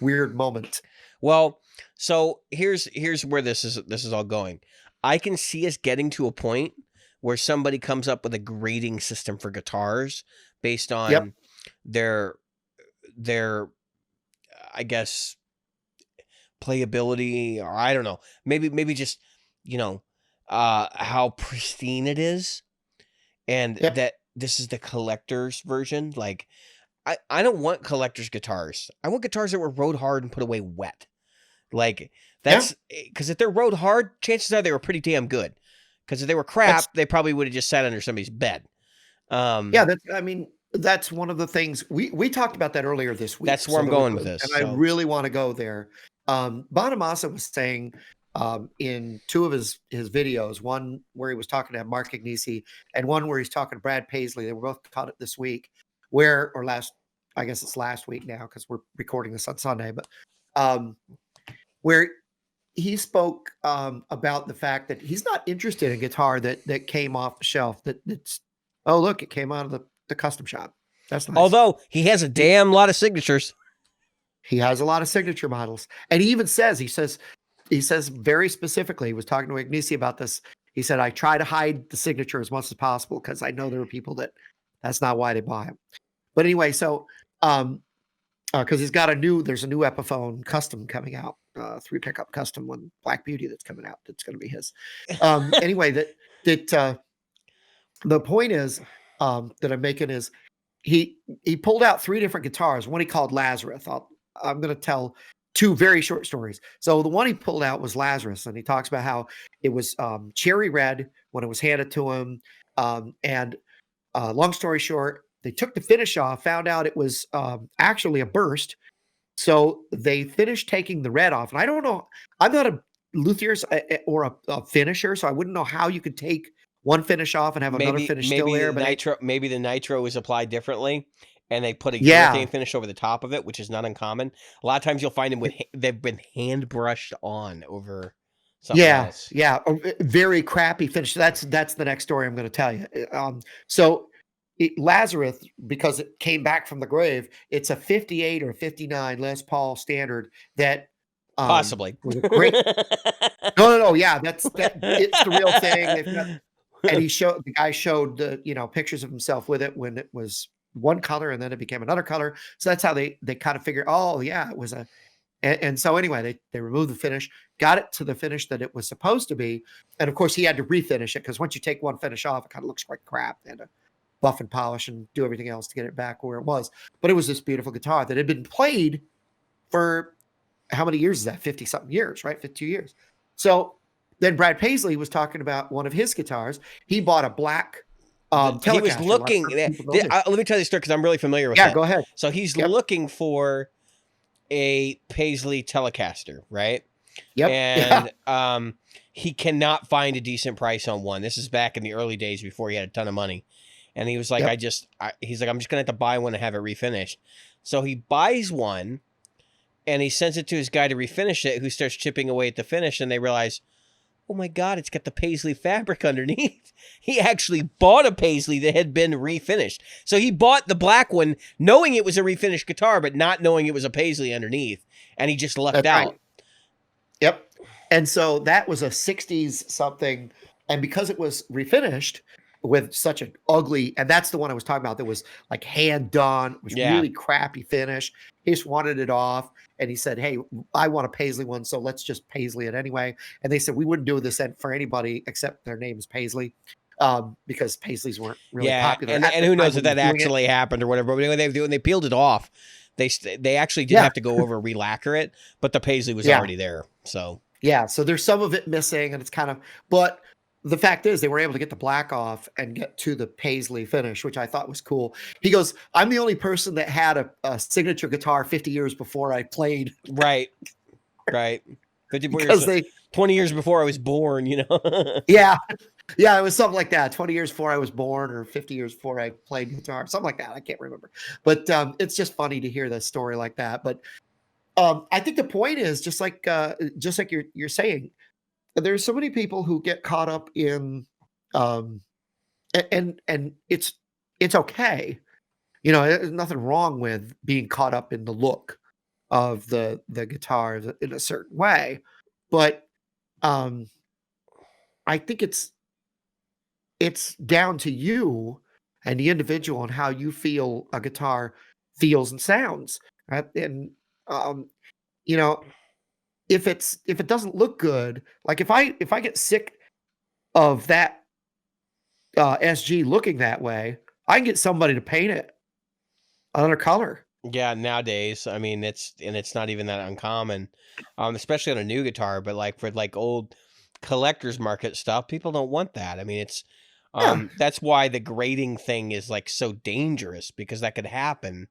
weird moment. Well, so here's where this is all going. I can see us getting to a point where somebody comes up with a grading system for guitars based on their I guess playability, or I don't know, maybe just how pristine it is, and that this is the collector's version. Like, I don't want collector's guitars. I want guitars that were rode hard and put away wet. Like, that's because if they're rode hard, chances are they were pretty damn good. Because if they were crap, they probably would have just sat under somebody's bed. That's one of the things we talked about that earlier this week. That's where I'm going with this, and I really want to go there. Bonamassa was saying in two of his videos, one where he was talking to Mark Agnesi and one where he's talking to Brad Paisley. They were both caught it this week, I guess it's last week now because we're recording this on Sunday, but where he spoke about the fact that he's not interested in guitar that came off the shelf. That's oh look, it came out of the custom shop. That's nice. Although he has a He, damn lot of signatures. he has a lot of signature models, and he even says he says very specifically. He was talking to Ignacy about this. He said, "I try to hide the signature as much as possible because I know there are people that's not why they buy them." But anyway, so because there's a new Epiphone custom coming out, 3 pickup custom one, Black Beauty, that's coming out. That's going to be his. Anyway, the point is that I'm making is he pulled out 3 different guitars. One he called Lazarus. I'm going to tell 2 very short stories. So the one he pulled out was Lazarus, and he talks about how it was cherry red when it was handed to him. And long story short, they took the finish off, found out it was actually a burst. So they finished taking the red off. And I don't know, I'm not a luthier's or a finisher, so I wouldn't know how you could take one finish off and have another finish still there. But maybe the nitro was applied differently, and they put a yeah, urethane finish over the top of it, which is not uncommon. A lot of times you'll find them they've been hand brushed on over something else. Yeah, a very crappy finish. That's the next story I'm going to tell you. So Lazarus, because it came back from the grave, it's a 58 or 59 Les Paul standard that Possibly was a great. No, yeah, it's the real thing. And the guy showed the pictures of himself with it when it was one color and then it became another color. So that's how they kind of figure, oh yeah, it was and so anyway, they removed the finish, got it to the finish that it was supposed to be. And of course he had to refinish it because once you take one finish off, it kind of looks like crap. They had to buff and polish and do everything else to get it back where it was. But it was this beautiful guitar that had been played for how many years is that? 50 something years, right? 52 years. So then Brad Paisley was talking about one of his guitars. He bought a black Telecaster. He was looking. Let me tell you the story because I'm really familiar with it. Yeah, go ahead. So he's looking for a Paisley Telecaster, right? Yep. And he cannot find a decent price on one. This is back in the early days before he had a ton of money. And he was like, he's like, I'm just going to have to buy one and have it refinished. So he buys one and he sends it to his guy to refinish it, who starts chipping away at the finish. And they realize, oh my God, it's got the Paisley fabric underneath. He actually bought a Paisley that had been refinished. So he bought the black one knowing it was a refinished guitar, but not knowing it was a Paisley underneath. And he just lucked out. Right. Yep. And so that was a 60s something. And because it was refinished with such an ugly, and that's the one I was talking about that was like hand done, was really crappy finish. He just wanted it off. And he said, hey, I want a Paisley one, so let's just Paisley it anyway. And they said, we wouldn't do this for anybody except their name is Paisley, because Paisleys weren't really popular. And who knows if that actually happened or whatever. But anyway, when they peeled it off, they actually did have to go over re-lacquer it, but the Paisley was already there. So so there's some of it missing, and it's kind of, but the fact is they were able to get the black off and get to the Paisley finish, which I thought was cool. He goes, I'm the only person that had a signature guitar 50 years before I played. Right. 20 years before I was born, Yeah, it was something like that. 20 years before I was born, or 50 years before I played guitar, something like that. I can't remember. But it's just funny to hear the story like that. But I think the point is just like you're saying, there's so many people who get caught up in and it's okay. There's nothing wrong with being caught up in the look of the guitar in a certain way. But I think it's down to you and the individual and how you feel a guitar feels and sounds. Right? And if it doesn't look good, like if I get sick of that SG looking that way, I can get somebody to paint it another color. Yeah, nowadays, I mean, it's not even that uncommon, especially on a new guitar. But like for like old collector's market stuff, people don't want that. I mean, it's that's why the grading thing is like so dangerous, because that could happen.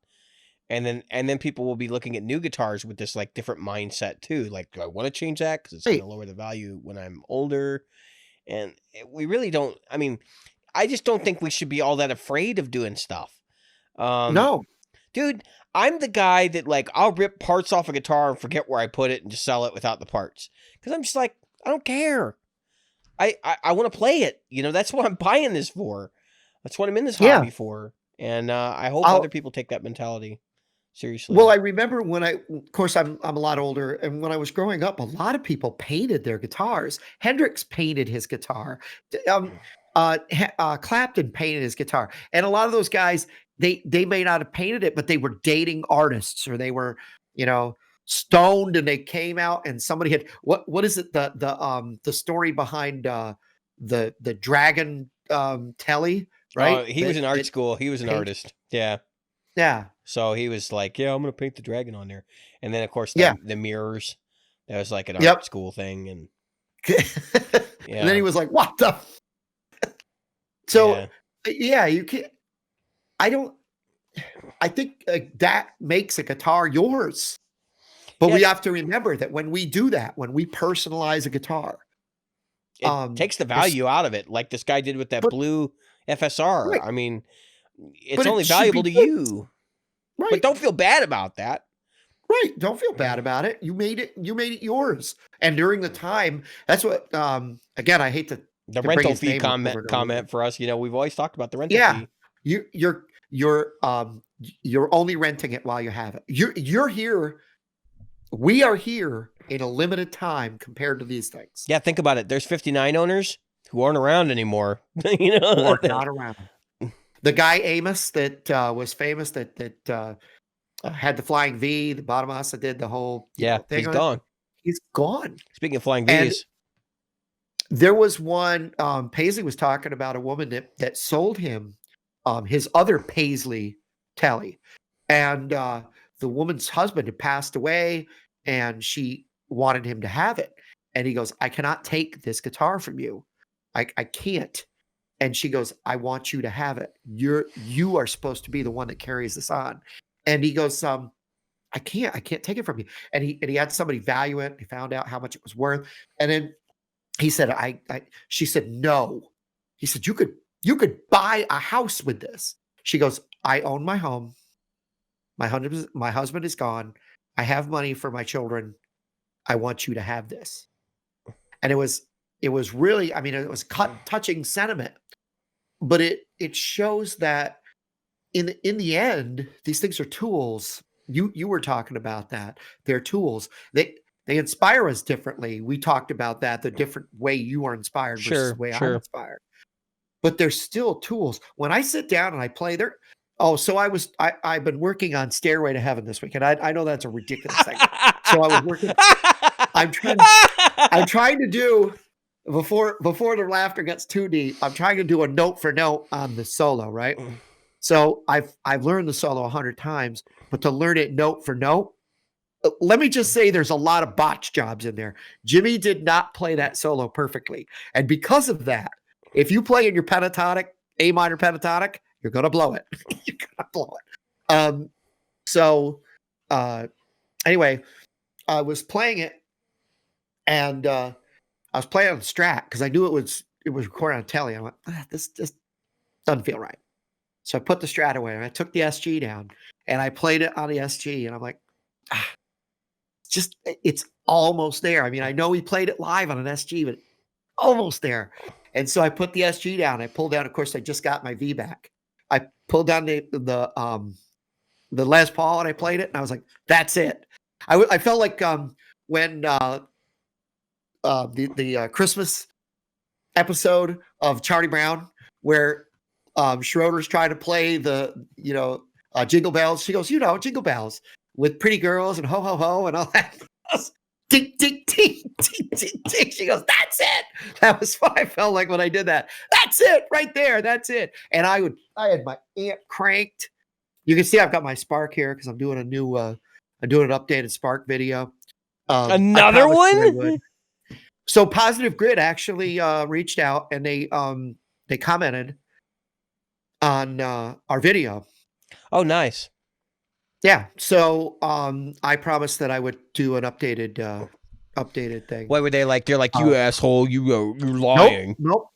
And then people will be looking at new guitars with this like different mindset too. Like, do I want to change that because it's going to lower the value when I'm older? And we really don't. I mean, I just don't think we should be all that afraid of doing stuff. No. Dude, I'm the guy that, like, I'll rip parts off a guitar and forget where I put it and just sell it without the parts. Because I'm just like, I don't care. I want to play it. You know, that's what I'm buying this for. That's what I'm in this hobby for. And I hope other people take that mentality seriously. Well, I remember when of course, I'm a lot older, and when I was growing up, a lot of people painted their guitars. Hendrix painted his guitar. Clapton painted his guitar, and a lot of those guys, they may not have painted it, but they were dating artists, or they were, stoned, and they came out, and somebody had what is it, the story behind the Dragon Telly, right? He was in art school. He was an artist. Yeah. Yeah. So he was like, yeah, I'm going to paint the dragon on there. And then, of course, the mirrors. That was like an art school thing. And and then he was like, what the? So, you can't. I think that makes a guitar yours. But we have to remember that when we do that, when we personalize a guitar, it takes the value out of it. Like this guy did with that blue FSR. Right. I mean, it's only valuable to you. Right. But don't feel bad about that. Right. Don't feel bad about it. You made it yours. And during the time, that's what again, I hate the rental fee comment for us. We've always talked about the rental fee. You're only renting it while you have it. You're here. We are here in a limited time compared to these things. Yeah, think about it. There's 59 owners who aren't around anymore. Who are not around. The guy Amos that was famous that had the flying V, the Bonamassa did the whole thing. He's gone. He's gone. Speaking of flying V's, there was one. Paisley was talking about a woman that sold him his other Paisley Telly, and the woman's husband had passed away, and she wanted him to have it. And he goes, "I cannot take this guitar from you. I can't." And she goes, "I want you to have it. You are supposed to be the one that carries this on." And he goes, I can't take it from you. And he had somebody value it. He found out how much it was worth. And then he said, she said, "No." He said, you could buy a house with this. She goes, "I own my home. My husband is gone. I have money for my children. I want you to have this." And it was really, I mean, it was touching sentiment, but it shows that in the end, these things are tools. You were talking about that. They're tools. They inspire us differently. We talked about that, the different way you are inspired versus the way I'm inspired. But they're still tools. When I sit down and I play, I've been working on Stairway to Heaven this week, and I know that's a ridiculous thing. So I was working. I'm trying to do before the laughter gets too deep. I'm trying to do a note for note on the solo, right? So I've learned the solo 100 times, but to learn it note for note, let me just say there's a lot of botch jobs in there. Jimmy did not play that solo perfectly, and because of that, if you play in your pentatonic, A minor pentatonic, you're gonna blow it. You're gonna blow it. Anyway, I was playing it, and I was playing on the Strat because I knew it was recorded on telly. I went, this just doesn't feel right. So I put the Strat away, and I took the SG down, and I played it on the SG, and I'm like, it's almost there. I mean, I know we played it live on an SG, but almost there. And so I put the SG down. I pulled down. Of course, I just got my V back. I pulled down the Les Paul, and I played it, and I was like, "That's it." I felt like when the Christmas episode of Charlie Brown, where Schroeder's trying to play the Jingle Bells. She goes, Jingle Bells with pretty girls and ho ho ho and all that. Ding, ding, ding, ding, ding, ding. She goes, "That's it." That was what I felt like when I did that. That's it right there. That's it. And I had my amp cranked. You can see I've got my Spark here because I'm doing an updated Spark video. Another one? So Positive Grid actually reached out, and they commented on our video. Oh, nice. Yeah. So I promised that I would do an updated thing. What were they like? They're like, "You asshole, you're lying." Nope.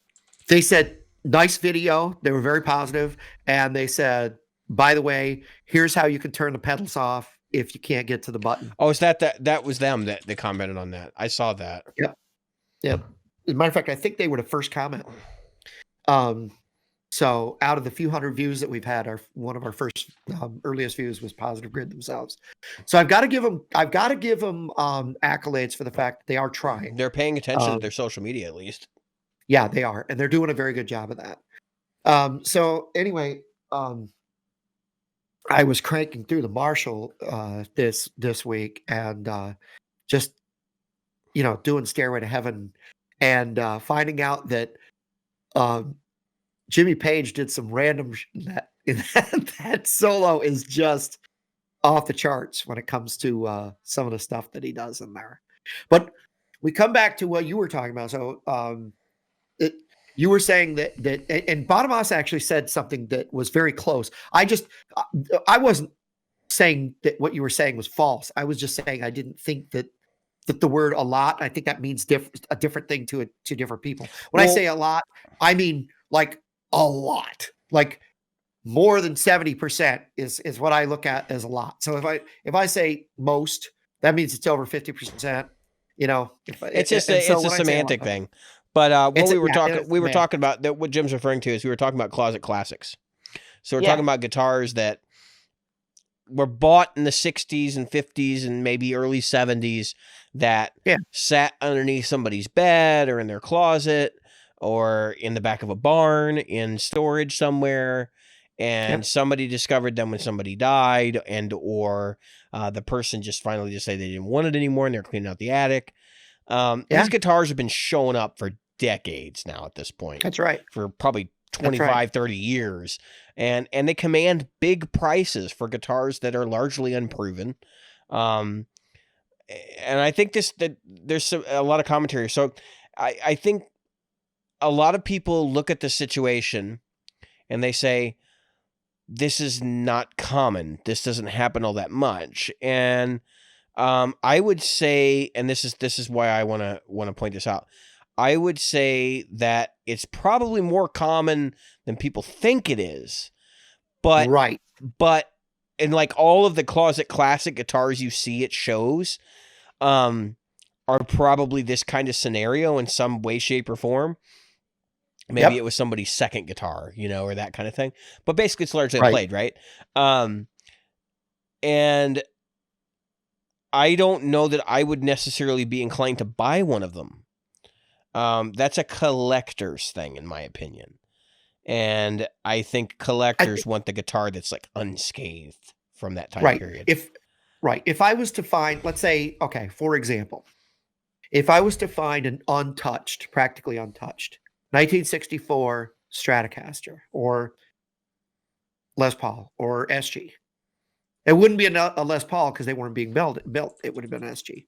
They said, "Nice video." They were very positive, and they said, by the way, here's how you can turn the pedals off if you can't get to the button. Oh, is that was them that they commented on that? I saw that. Yep. Yep. As a matter of fact, I think they were the first comment. So out of the few hundred views that we've had, one of our first earliest views was Positive Grid themselves. So I've got to give them accolades for the fact that they are trying. They're paying attention to their social media at least. Yeah, they are, and they're doing a very good job of that. So anyway, I was cranking through the Marshall this week and just doing Stairway to Heaven and finding out that Jimmy Page did some random that solo is just off the charts when it comes to some of the stuff that he does in there. But we come back to what you were talking about. So you were saying that and Bottomos actually said something that was very close. I wasn't saying that what you were saying was false. I was just saying I didn't think that the word a lot, I think that means a different thing to different people. When I say a lot, I mean like a lot, like more than 70% is what I look at as a lot. So if I say most, that means it's over 50%. It's just it's a semantic thing. But what we were talking about that what Jim's referring to is we were talking about closet classics. So we're talking about guitars that were bought in the 60s and 50s and maybe early 70s that sat underneath somebody's bed or in their closet or in the back of a barn in storage somewhere, and somebody discovered them when somebody died, and or the person just finally decided they didn't want it anymore and they're cleaning out the attic. These guitars have been showing up for decades now at this point. That's right. For probably 25, 30 years. And they command big prices for guitars that are largely unproven. And I think that there's a lot of commentary. So I think a lot of people look at the situation and they say, this is not common. This doesn't happen all that much. And I would say, and this is why I want to point this out. I would say that it's probably more common than people think it is. But in like all of the closet classic guitars you see at shows are probably this kind of scenario in some way, shape, or form. Maybe it was somebody's second guitar, or that kind of thing. But basically it's largely played, right? And I don't know that I would necessarily be inclined to buy one of them. That's a collector's thing, in my opinion. And I think collectors want the guitar that's like unscathed from that time period. If I was to find, let's say, okay, for example, if I was to find an practically untouched 1964 Stratocaster or Les Paul or SG, it wouldn't be a Les Paul because they weren't being built. It would have been an SG.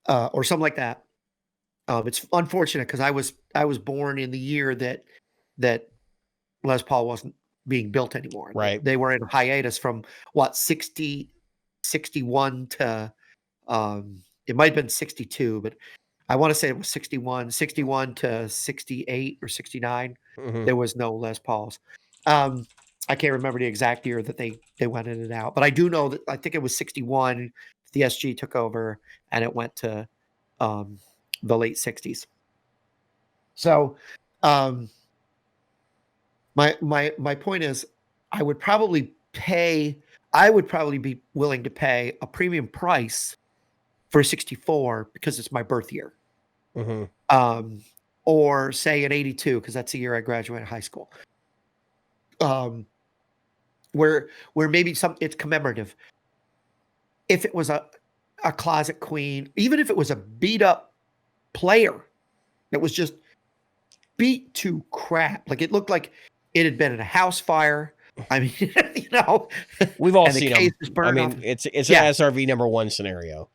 Or something like that. It's unfortunate because I was born in the year that Les Paul wasn't being built anymore. Right. They were in hiatus from 61 to it might have been 62, but I want to say it was 61 to 68 or 69. Mm-hmm. There was no Les Pauls. I can't remember the exact year that they went in and out, but I do know that I think it was 61. The SG took over and it went to the late 60s. So my point is I would probably be willing to pay a premium price for a 64 because it's my birth year. Mm-hmm. Or say an 82 because that's the year I graduated high school. Where maybe it's commemorative. If it was a closet queen, even if it was a beat up player that was just beat to crap, like it looked like it had been in a house fire. I mean, we've all seen them. I mean, it's an SRV number one scenario.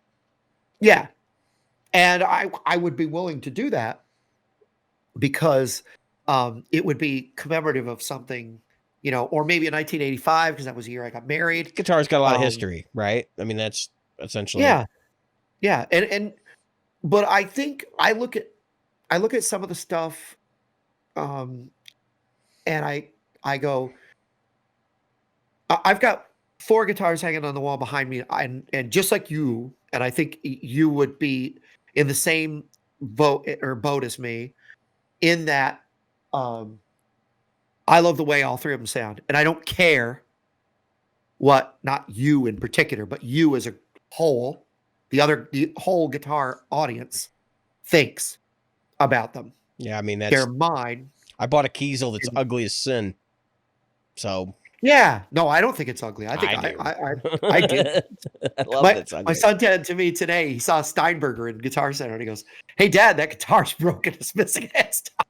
Yeah, and I would be willing to do that because it would be commemorative of something. Or maybe in 1985 because that was the year I got married. Guitar's got a lot of history, right? I mean, that's essentially yeah. But I think I look at some of the stuff, and I I go, I've got 4 guitars hanging on the wall behind me, and just like you, and I think you would be in the same boat as me in that, um, I love the way all 3 of them sound, and I don't care what, not you in particular, but you as a whole, the whole guitar audience thinks about them. Yeah, I mean, They're mine. I bought a Kiesel that's And ugly as sin. So yeah, no, I don't think it's ugly. I think I do. I do. I love My that ugly. my son said to me today, he saw Steinberger in Guitar Center, and he goes, "Hey, Dad, that guitar's broken. It's missing a headstock."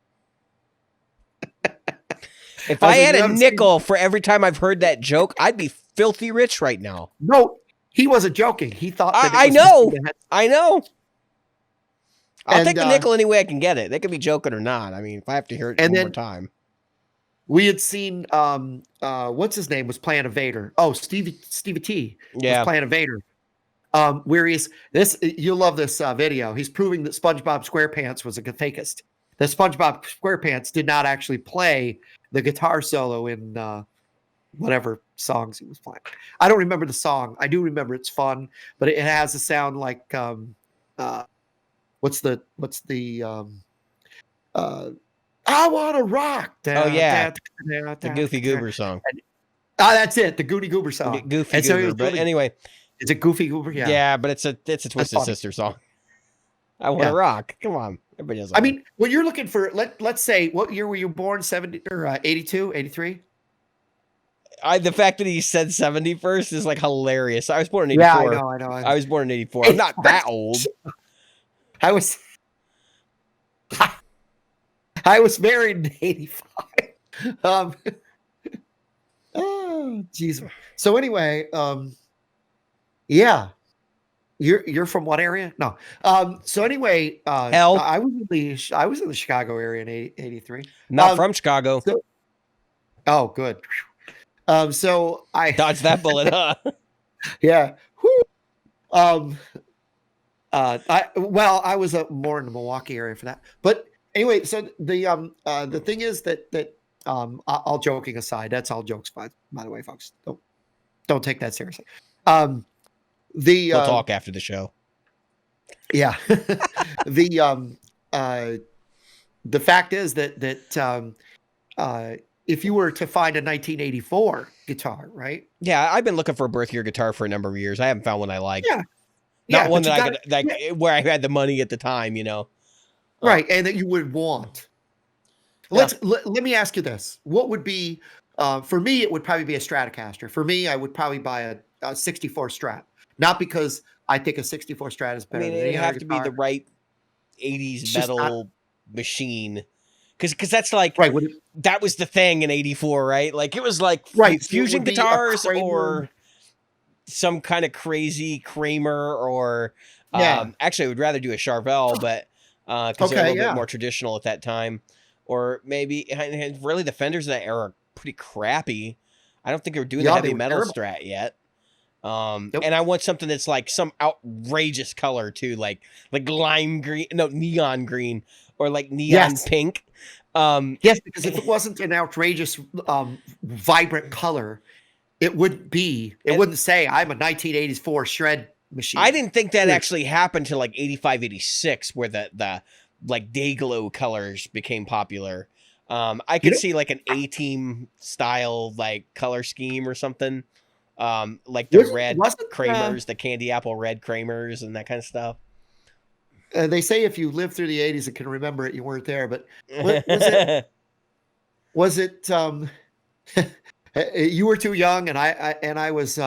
If I I was like, had "You a haven't seen-" nickel for every time I've heard that joke, I'd be filthy rich right now. No, he wasn't joking. He thought that I it was know. missing a headstock. I know. I'll And take the nickel any way I can get it. They could be joking or not. I mean, if I have to hear it And one then- more time. we had seen what's his name was playing a Vader. Oh, Stevie T Yeah. was playing a Vader. Where he's this, you'll love this video. He's proving that SpongeBob SquarePants was a fakist. That SpongeBob SquarePants did not actually play the guitar solo in whatever songs he was playing. I don't remember the song. I do remember it's fun, but it has a sound like what's the I want to rock. Oh, yeah. The Goofy Goober. Goober song. That's it. The Goody Goober song. Goofy And so he Goober. was But doing- anyway. Is it Goofy Goober? Yeah. Yeah, but it's a Twisted funny. Sister song. I want to Yeah. rock. Come on. Everybody does. I mean, when you're looking for, let's say, what year were you born? 70 or 82, 83? The fact that he said 70 first is like hilarious. I was born in 84. Yeah, I know. I was born in 84. I'm not that old. I was I was married in 85. Oh, jeez. So anyway, yeah. You're from what area? No. So anyway, Hell. I was in the Chicago area in 83. Not from Chicago. Oh, good. So I Dodge that bullet, huh? yeah. Whew. I was more in the Milwaukee area for that. But anyway, so the thing is that all joking aside, that's all jokes by the way, folks. Don't take that seriously. We'll talk after the show. Yeah. The fact is that if you were to find a 1984 guitar, right? Yeah, I've been looking for a birth year guitar for a number of years. I haven't found one I like. Yeah. Not one but that you I could like where I had the money at the time, you know. Right, and that you would want. Let me ask you this. What would be for me, it would probably be a Stratocaster. For me, I would probably buy a 64 Strat. Not because I think a 64 Strat is better. I mean, than it'd any have other to be the guitar. right 80s It's just metal machine. Because that's like Right. that was the thing in 84, right? Like it was like Right, so it fusion would be a guitars Kramer- or some kind of crazy Kramer or Yeah. actually I would rather do a Charvel, but because they're a little bit more traditional at that time. Or maybe and really the Fenders of that era are pretty crappy. I don't think they were doing the Yeah, heavy they were metal terrible. Strat yet. Nope. And I want something that's like some outrageous color too, like lime green, no, neon green, or like neon Yes. pink. Yes, because if it wasn't an outrageous, vibrant color, it wouldn't say I'm a 1984 shred machine. I didn't think that actually happened to like 85, 86, where the like day glow colors became popular. I could see like an A-Team style like color scheme or something. Like the red Kramers, the candy apple red Kramers and that kind of stuff. They say if you lived through the 80s and can remember it, you weren't there. But was it you were too young and I was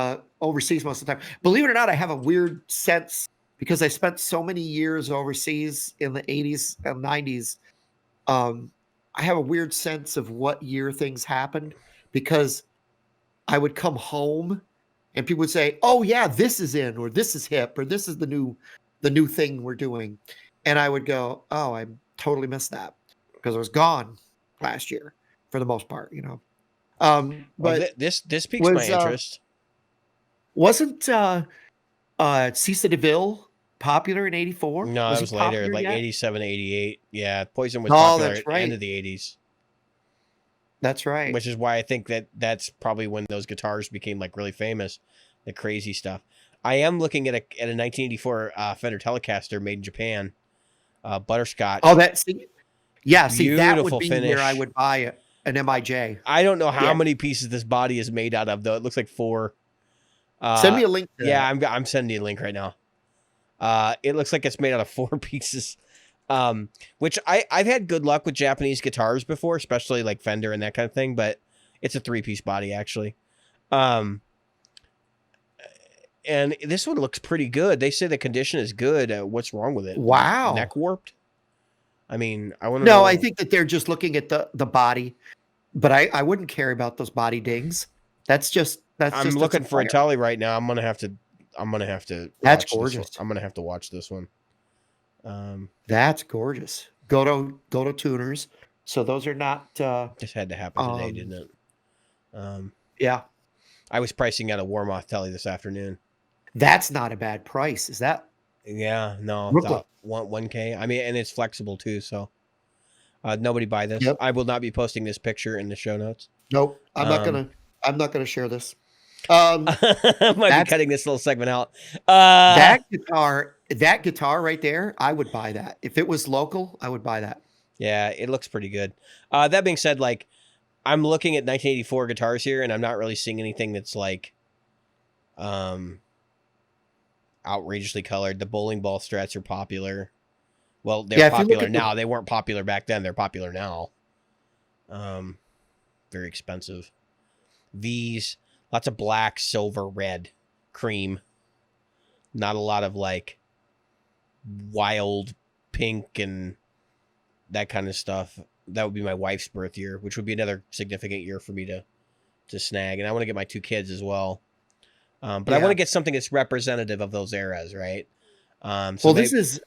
overseas most of the time. Believe it or not, I have a weird sense because I spent so many years overseas in the 80s and 90s. I have a weird sense of what year things happened because I would come home and people would say, "Oh yeah, this is in, or this is hip, or this is the new thing we're doing," and I would go, "Oh, I totally missed that because I was gone last year for the most part, you know." But this piques my interest. Wasn't Cisa DeVille popular in 84? No, it was later, like yet? 87, 88. Yeah, Poison was Oh, popular that's at the right. end of the 80s. That's right. which is why I think that's probably when those guitars became like really famous, the crazy stuff. I am looking at a 1984 Fender Telecaster made in Japan, Oh, butterscotch, that see, yeah, see, that would beautiful be where I finish. would buy it, an MIJ. I don't know how Yeah. many pieces this body is made out of though. It looks like 4. Send me a link to Yeah, that. I'm sending you a link right now. It looks like it's made out of 4 pieces. Which I've had good luck with Japanese guitars before, especially like Fender and that kind of thing, but it's a 3-piece body actually. Um, and this one looks pretty good. They say the condition is good. What's wrong with it? Wow. Neck warped? I mean, I want to No, I know. think that they're just looking at the body, but I wouldn't care about those body dings. I'm It's a looking for a player. telly right now. I'm gonna have to That's watch this one. gorgeous. I'm gonna have to watch this one. That's gorgeous. Go to tuners. So those are not This had to happen today, um didn't it? Um, yeah. I was pricing out a Warmoth telly this afternoon. That's not a bad price. Is that Yeah, no, Brooklyn? 1K. I mean, and it's flexible too. So nobody buy this. Yep. I will not be posting this picture in the show notes. Nope. Um, I'm not gonna share this. Um I might be that's cutting this little segment out. that guitar right there, I would buy that. If it was local, I would buy that. Yeah, it looks pretty good. That being said, like I'm looking at 1984 guitars here, and I'm not really seeing anything that's like, outrageously colored. The bowling ball strats are popular. Well, they're Yeah, if you look popular at now. They weren't popular back then. They're popular now. Very expensive. V's, lots of black, silver, red, cream. Not a lot of like wild pink and that kind of stuff. That would be my wife's birth year, which would be another significant year for me to snag. And I want to get my 2 kids as well. But I want yeah. to get something that's representative of those eras, right? So Well, maybe this is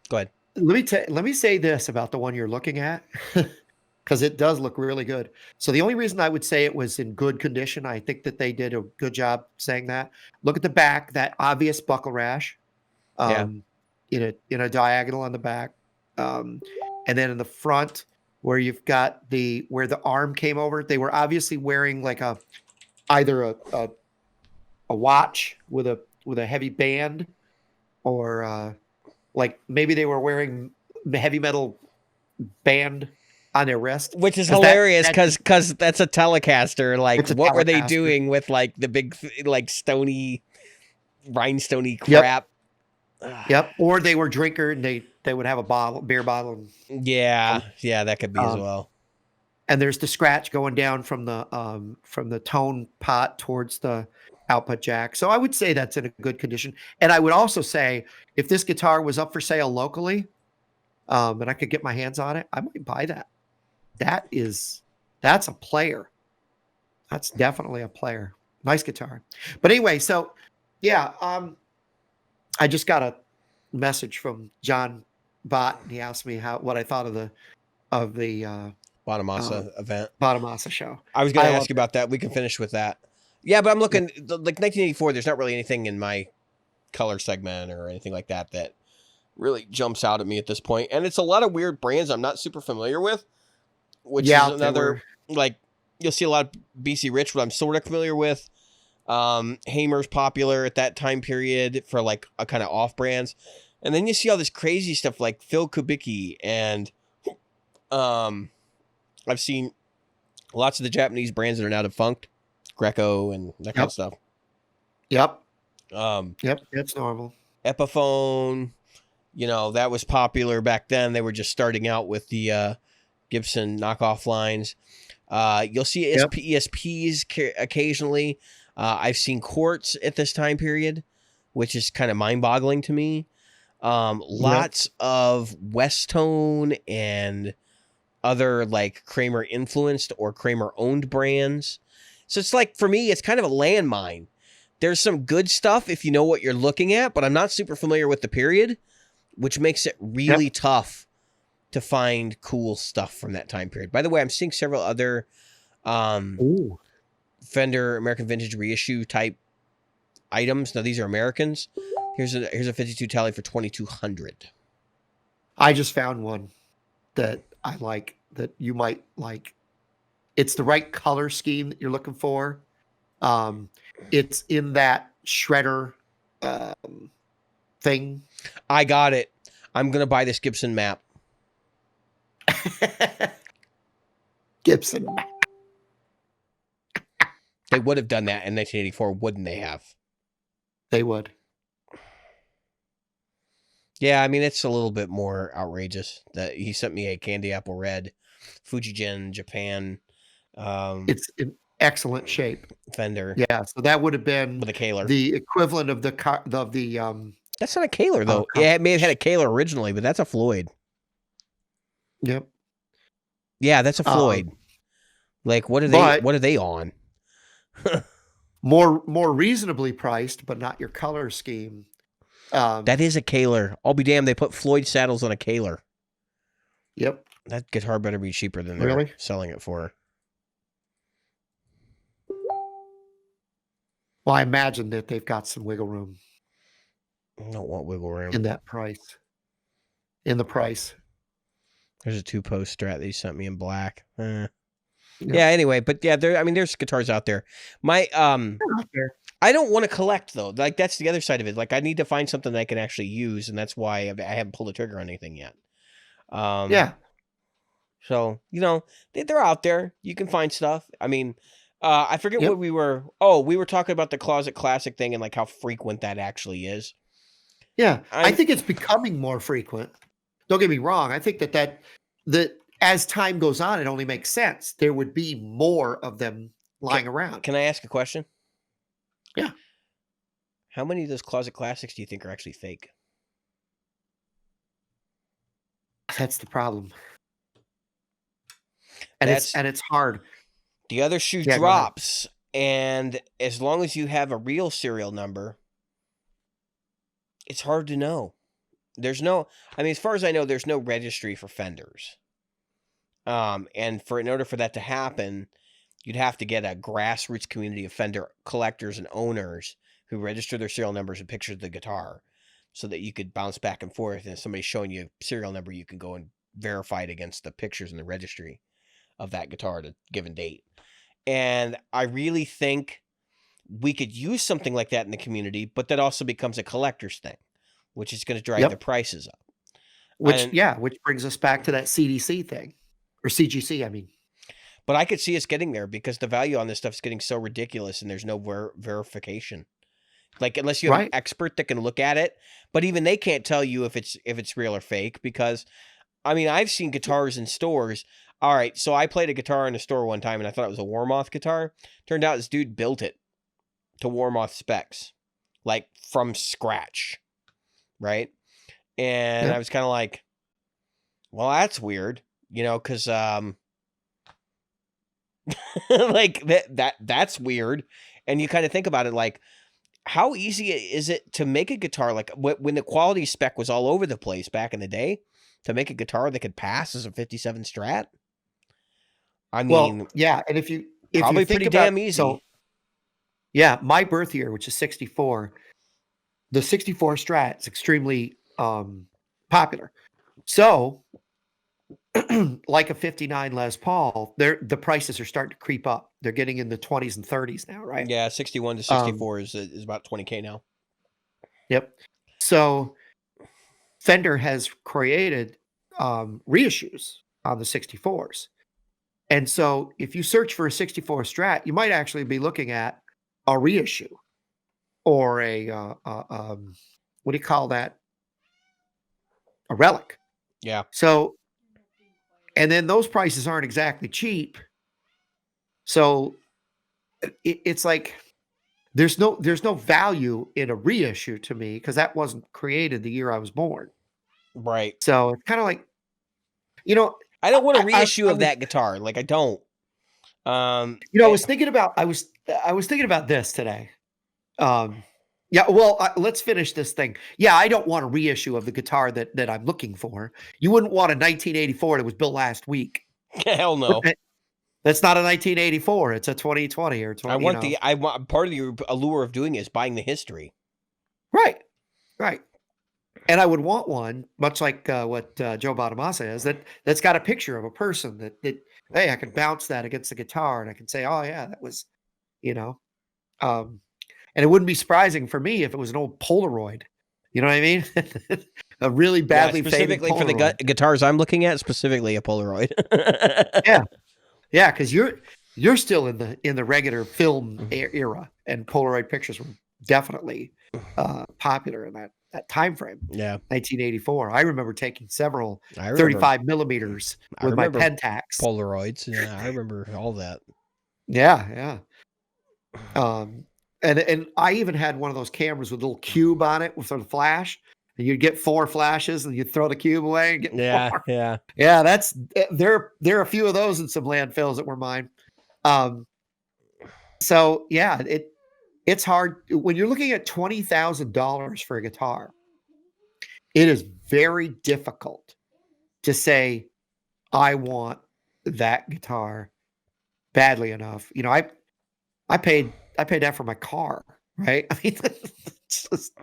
go ahead. let me say this about the one you're looking at because it does look really good. So the only reason I would say it was in good condition, I think that they did a good job saying that. Look at the back, that obvious buckle rash, Yeah. in a diagonal on the back, and then in the front where you've got where the arm came over. They were obviously wearing like either a watch with a heavy band, or like maybe they were wearing the heavy metal band on their wrist, Which is 'cause hilarious that just because that's a Telecaster. Like, it's a what were they Telecaster. doing with like the big like stony, rhinestony Yep, crap? yep. Or they were drinker and they would have a beer bottle, Yeah, yeah, that could be as um, well. and there's the scratch going down from the tone pot towards the output jack. So I would say that's in a good condition. And I would also say if this guitar was up for sale locally, and I could get my hands on it, I might buy that. That's a player. That's definitely a player. Nice guitar. But anyway, so yeah, I just got a message from John Bott, and he asked me what I thought of the Bonamassa event. Bonamassa show. I was going I to love ask you it. about that. We can finish with that. Yeah, but I'm Yep. looking like 1984. There's not really anything in my color segment or anything like that that really jumps out at me at this point. And it's a lot of weird brands I'm not super familiar with, which is Yeah, they another were. like you'll see a lot of BC Rich, what I'm sort of familiar with. Hamer's popular at that time period for like a kind of off brands. And then you see all this crazy stuff like Phil Kubicki and I've seen lots of the Japanese brands that are now defunct, Greco and that kind of Yep. stuff. Yep. Um, Yep. That's normal. Epiphone, that was popular back then. They were just starting out with the Gibson knockoff lines. You'll see Yep. ESPs occasionally. I've seen Quartz at this time period, which is kind of mind-boggling to me. Yep. Lots of Westone and other like Kramer influenced or Kramer owned brands. So it's like, for me, it's kind of a landmine. There's some good stuff if you know what you're looking at, but I'm not super familiar with the period, which makes it really Yep. tough to find cool stuff from that time period. By the way, I'm seeing several other Ooh. Fender American Vintage reissue type items. Now these are Americans. Here's a 52 tally for $2,200. I just found one that I like that you might like. It's the right color scheme that you're looking for. It's in that shredder thing. I got it. I'm gonna buy this Gibson map. Gibson. They would have done that in 1984, wouldn't they have? They would. Yeah, I mean, it's a little bit more outrageous that he sent me a Candy Apple Red Fujijin Japan It's in excellent shape. Fender Yeah, so that would have been with a Kaler. the equivalent of the That's not a Kaler, though. Yeah, it may have had a Kaler originally, but that's a Floyd. Yep. Yeah, that's a Floyd. Like, what are they on? more reasonably priced, but not your color scheme. That is a Kaler. I'll be damned. They put Floyd saddles on a Kaler. Yep. That guitar better be cheaper than they're selling it for. Well, I imagine that they've got some wiggle room. I don't want wiggle room in that price. In the price. There's a 2-post Strat that he sent me in black. Yep. Yeah. Anyway, but yeah, there's guitars out there. My I don't want to collect though. Like that's the other side of it. Like I need to find something that I can actually use, and that's why I haven't pulled the trigger on anything yet. Yeah. So they're out there. You can find stuff. I mean, I forget what we were. Oh, we were talking about the Closet Classic thing and like how frequent that actually is. Yeah, I think it's becoming more frequent. Don't get me wrong. I think that as time goes on, it only makes sense. There would be more of them lying around. Can I ask a question? Yeah. How many of those Closet Classics do you think are actually fake? That's the problem. And it's hard. The other shoe drops, and as long as you have a real serial number, it's hard to know. There's no, I mean, as far as I know, there's no registry for Fenders. And in order for that to happen, you'd have to get a grassroots community of Fender collectors and owners who register their serial numbers and pictures of the guitar so that you could bounce back and forth. And if somebody's showing you a serial number, you can go and verify it against the pictures in the registry of that guitar at a given date. And I really think we could use something like that in the community, but that also becomes a collector's thing, which is going to drive the prices up. Which brings us back to that CDC thing, or CGC, I mean. But I could see us getting there because the value on this stuff is getting so ridiculous, and there's no verification. Like unless you have an expert that can look at it, but even they can't tell you if it's real or fake. Because, I mean, I've seen guitars in stores. All right, so I played a guitar in a store one time, and I thought it was a Warmoth guitar. Turned out this dude built it to Warmoth specs, like from scratch, right? And I was kind of like, well, that's weird, because like that's weird. And you kind of think about it, like, how easy is it to make a guitar like when the quality spec was all over the place back in the day, to make a guitar that could pass as a 57 Strat? I mean, and if you probably think pretty damn easy. So, my birth year, which is 64, the 64 Strat is extremely popular. So, like a 59 Les Paul, the prices are starting to creep up. They're getting in the 20s and 30s now, right? Yeah, 61 to 64 is about $20K now. Yep. So Fender has created reissues on the 64s. And so if you search for a 64 Strat, you might actually be looking at a reissue or a what do you call that? A relic. Yeah. So, and then those prices aren't exactly cheap. So it's like there's no value in a reissue to me because that wasn't created the year I was born. Right. So it's kind of like, I don't want a reissue of that guitar. Like I don't. I was thinking about this today. Let's finish this thing. Yeah, I don't want a reissue of the guitar that I'm looking for. You wouldn't want a 1984 that was built last week. Hell no. That's not a 1984. It's a 2020 or 20. I want part of the allure of doing it is buying the history. Right. And I would want one, much like what Joe Bonamassa is, that's got a picture of a person that hey, I can bounce that against the guitar, and I can say, oh yeah, that was, you know, um, and it wouldn't be surprising for me if it was an old Polaroid. You know what I mean? A really Yeah, badly faded specifically for the Polaroid. guitars I'm looking at, specifically a Polaroid. Yeah, yeah, because you're still in the regular film era, and Polaroid pictures were definitely popular in that time frame. Yeah, 1984. I remember taking several I remember. 35 millimeters I with my remember Pentax. Polaroids. Yeah, I remember all that. Yeah, yeah. And I even had one of those cameras with a little cube on it with a flash, and you'd get 4 flashes, and you'd throw the cube away and get Yeah, more. yeah. Yeah, that's there are a few of those in some landfills that were mine. Um, so yeah, it's hard when you're looking at $20,000 for a guitar. It is very difficult to say, I want that guitar badly enough. You know, I paid that for my car, right? I mean, it's just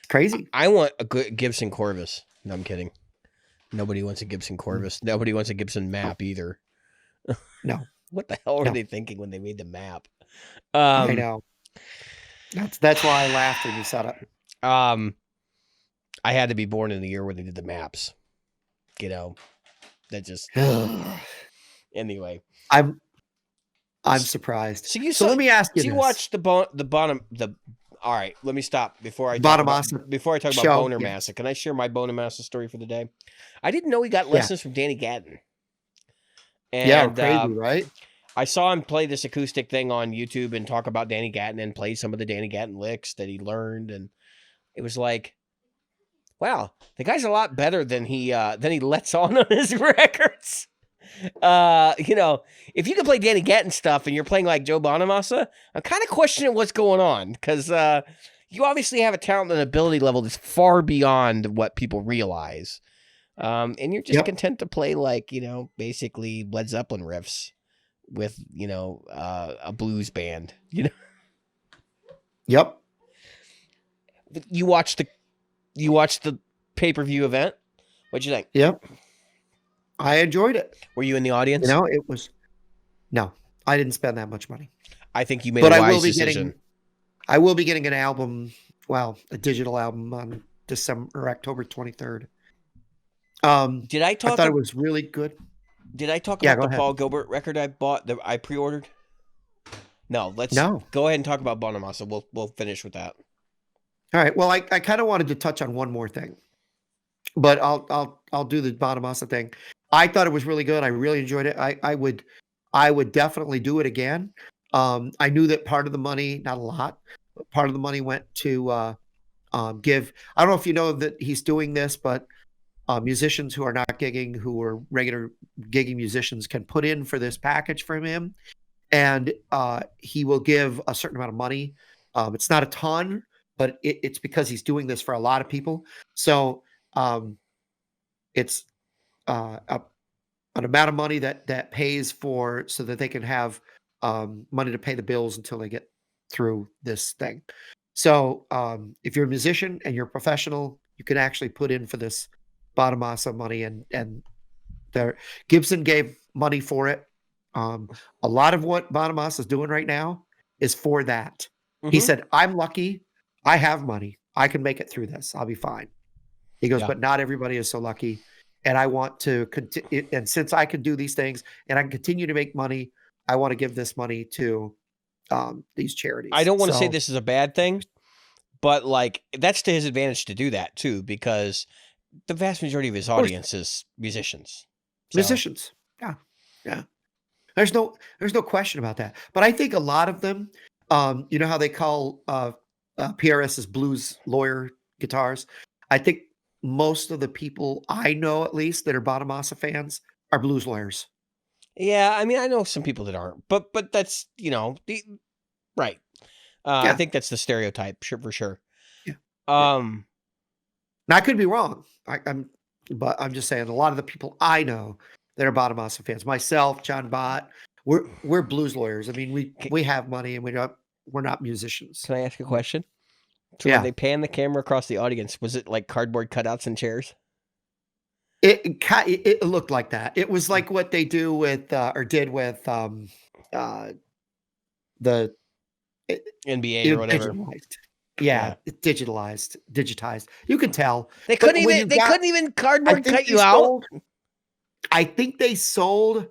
crazy. I want a good Gibson Corvus. No, I'm kidding. Nobody wants a Gibson Corvus. Nobody wants a Gibson Map either. No, What the hell were no, they thinking when they made the Map? I know. That's why I laughed when you said it. I had to be born in the year when they did the maps. You know, that just anyway. I'm surprised. So let me ask you so you this. watched the bottom. All right, let me stop before I talk about show, Boner yeah. Massa. Can I share my Boner Massa story for the day? I didn't know he got Yeah. lessons from Danny Gatton. And, Yeah, crazy, right? I saw him play this acoustic thing on YouTube and talk about Danny Gatton and play some of the Danny Gatton licks that he learned, and it was like, wow, the guy's a lot better than he lets on his records. You know, if you can play Danny Gatton stuff and you're playing like Joe Bonamassa, I'm kind of questioning what's going on, because you obviously have a talent and ability level that's far beyond what people realize. And you're just content to play like, you know, basically Led Zeppelin riffs with, you know, a blues band, you know. Yep. You watched the pay-per-view event. What'd you think? Yep. I enjoyed it. Were you in the audience? You know, no, I didn't spend that much money. I think you made a wise decision. I will be getting an album, a digital album on October 23rd. I thought it was really good. Did I talk about the Paul Gilbert record I bought that I pre-ordered? No, let's go ahead and talk about Bonamassa. We'll finish with that. All right. Well, I kind of wanted to touch on one more thing, but I'll do the Bonamassa thing. I thought it was really good. I really enjoyed it. I would definitely do it again. I knew that part of the money, not a lot, but part of the money went to give. I don't know if you know that he's doing this, but musicians who are not gigging, who are regular gigging musicians, can put in for this package from him, and he will give a certain amount of money. It's not a ton, but it's because he's doing this for a lot of people. So it's an amount of money that pays for, so that they can have money to pay the bills until they get through this thing. So if you're a musician and you're a professional, you can actually put in for this Bonamassa money, and Gibson gave money for it. A lot of what Bonamassa is doing right now is for that. He said, I'm lucky. I have money. I can make it through this. I'll be fine. He goes, but not everybody is so lucky. And I want to continue. And since I can do these things and I can continue to make money, I want to give this money to these charities. I don't want to say this is a bad thing, but like, that's to his advantage to do that too, because the vast majority of his audience is musicians. Musicians. Yeah. Yeah. There's no question about that. But I think a lot of them, you know how they call PRS's blues lawyer guitars? I think most of the people I know, at least, that are Bonamassa fans are blues lawyers. Yeah, I mean, I know some people that aren't, but that's, you know, right. I think that's the stereotype, for sure. Yeah. Now, I could be wrong. But I'm just saying, a lot of the people I know that are Bonamassa fans, myself, John Bott, we're blues lawyers. I mean, we have money, and we're not musicians. Can I ask a question? So when they pan the camera across the audience, was it like cardboard cutouts and chairs? It looked like that. It was like what they do with, or did with, uh, the it NBA or it whatever. digitalized. Yeah, Yeah. it digitized. You can tell. They But couldn't when even you they got couldn't even I cardboard think cut they you out. sold I think they sold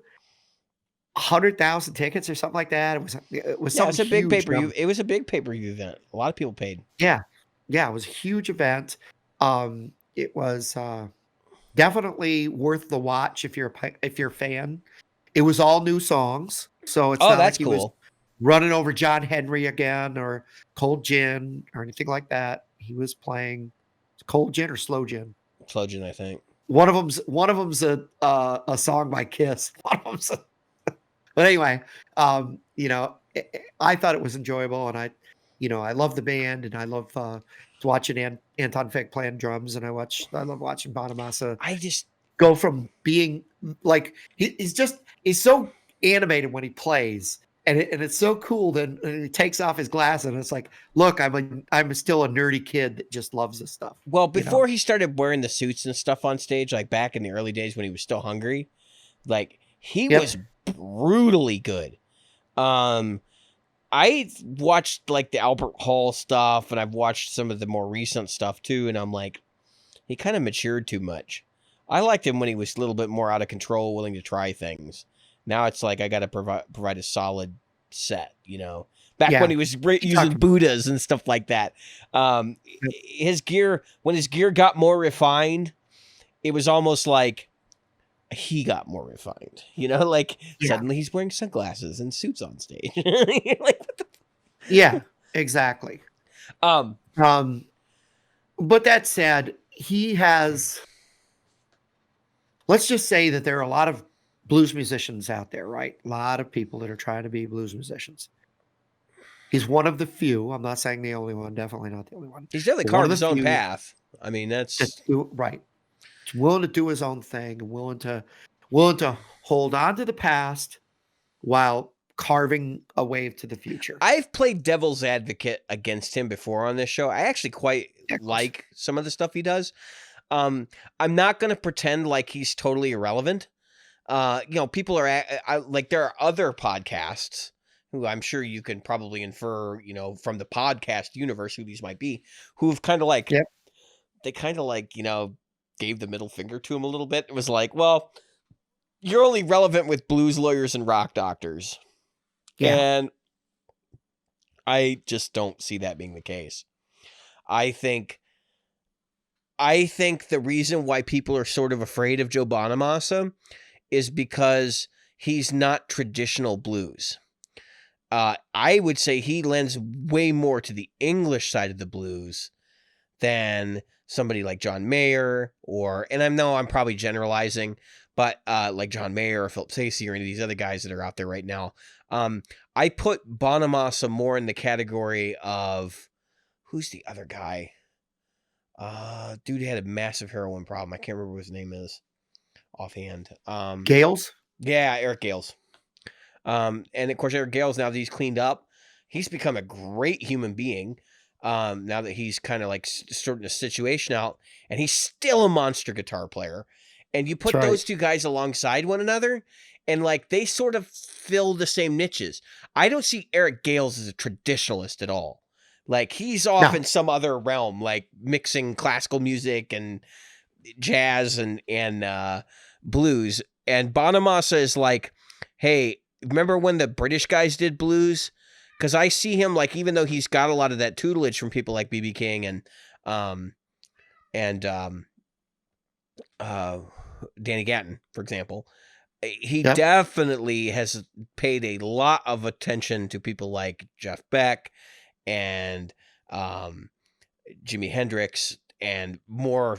100,000 tickets or something like that. It was Yeah, some it's a big huge pay-per-view. number. It was a big pay-per-view event. A lot of people paid. Yeah. Yeah, it was a huge event. It was, definitely worth the watch if you're a fan. It was all new songs, so it's Oh, not like that's he was cool. running over John Henry again or Cold Gin or anything like that. He was playing Cold Gin or Slow Gin. Flojan, I think. One of them's a song by Kiss. One of them's but anyway, I thought it was enjoyable, and I love the band, and I love watching Anton Fig playing drums, and I love watching Bonamassa I just go from being like he's so animated when he plays, and it's so cool that he takes off his glasses, and it's like, look, I'm still a nerdy kid that just loves this stuff, well, you know? before he started wearing the suits and stuff on stage, like back in the early days when he was still hungry, like he Yep. was brutally good. Um I watched like the Albert Hall stuff, and I've watched some of the more recent stuff too, and I'm like, he kind of matured too much. I liked him when he was a little bit more out of control, willing to try things. Now it's like I got to provide a solid set, you know. Back when Yeah. he was You using talking Buddhas and stuff like that, Yep. his gear when his gear got more refined, it was almost like he got more refined. You know, like Yeah. suddenly he's wearing sunglasses and suits on stage. You're like, what the Yeah, exactly. um, Um, but that said, he has let's just say that there are a lot of blues musicians out there, right? A lot of people that are trying to be blues musicians. He's one of the few. I'm not saying the only one, definitely not the only one, he's definitely but one of carved the his own few path. I mean, that that's right. He's willing to do his own thing and willing to hold on to the past while carving a way to the future. I've played devil's advocate against him before on this show. I actually quite Yeah, of course. like some of the stuff he does. I'm not going to pretend like he's totally irrelevant. People are like there are other podcasts who I'm sure you can probably infer, from the podcast universe who these might be, who've kind of like Yep. they kind of like, gave the middle finger to him a little bit. It was like, well, you're only relevant with blues lawyers and rock doctors. Yeah. And I just don't see that being the case. I think the reason why people are sort of afraid of Joe Bonamassa is because he's not traditional blues. I would say he lends way more to the English side of the blues than somebody like John Mayer and I know I'm probably generalizing, but like John Mayer or Philip Stacey or any of these other guys that are out there right now. I put Bonamassa more in the category of who's the other guy? Dude had a massive heroin problem. I can't remember what his name is offhand. Gales? Yeah, Eric Gales. And of course, Eric Gales, now that he's cleaned up, he's become a great human being. Now that he's kind of like sorting the situation out, and he's still a monster guitar player. And you That's put right. those two guys alongside one another, and like they sort of fill the same niches. I don't see Eric Gales as a traditionalist at all. Like he's off No. in some other realm, like mixing classical music and jazz and blues. And Bonamassa is like, hey, remember when the British guys did blues? Because I see him like, even though he's got a lot of that tutelage from people like BB King um and uh Danny Gatton, for example, he Yep. definitely has paid a lot of attention to people like Jeff Beck and Jimi Hendrix and more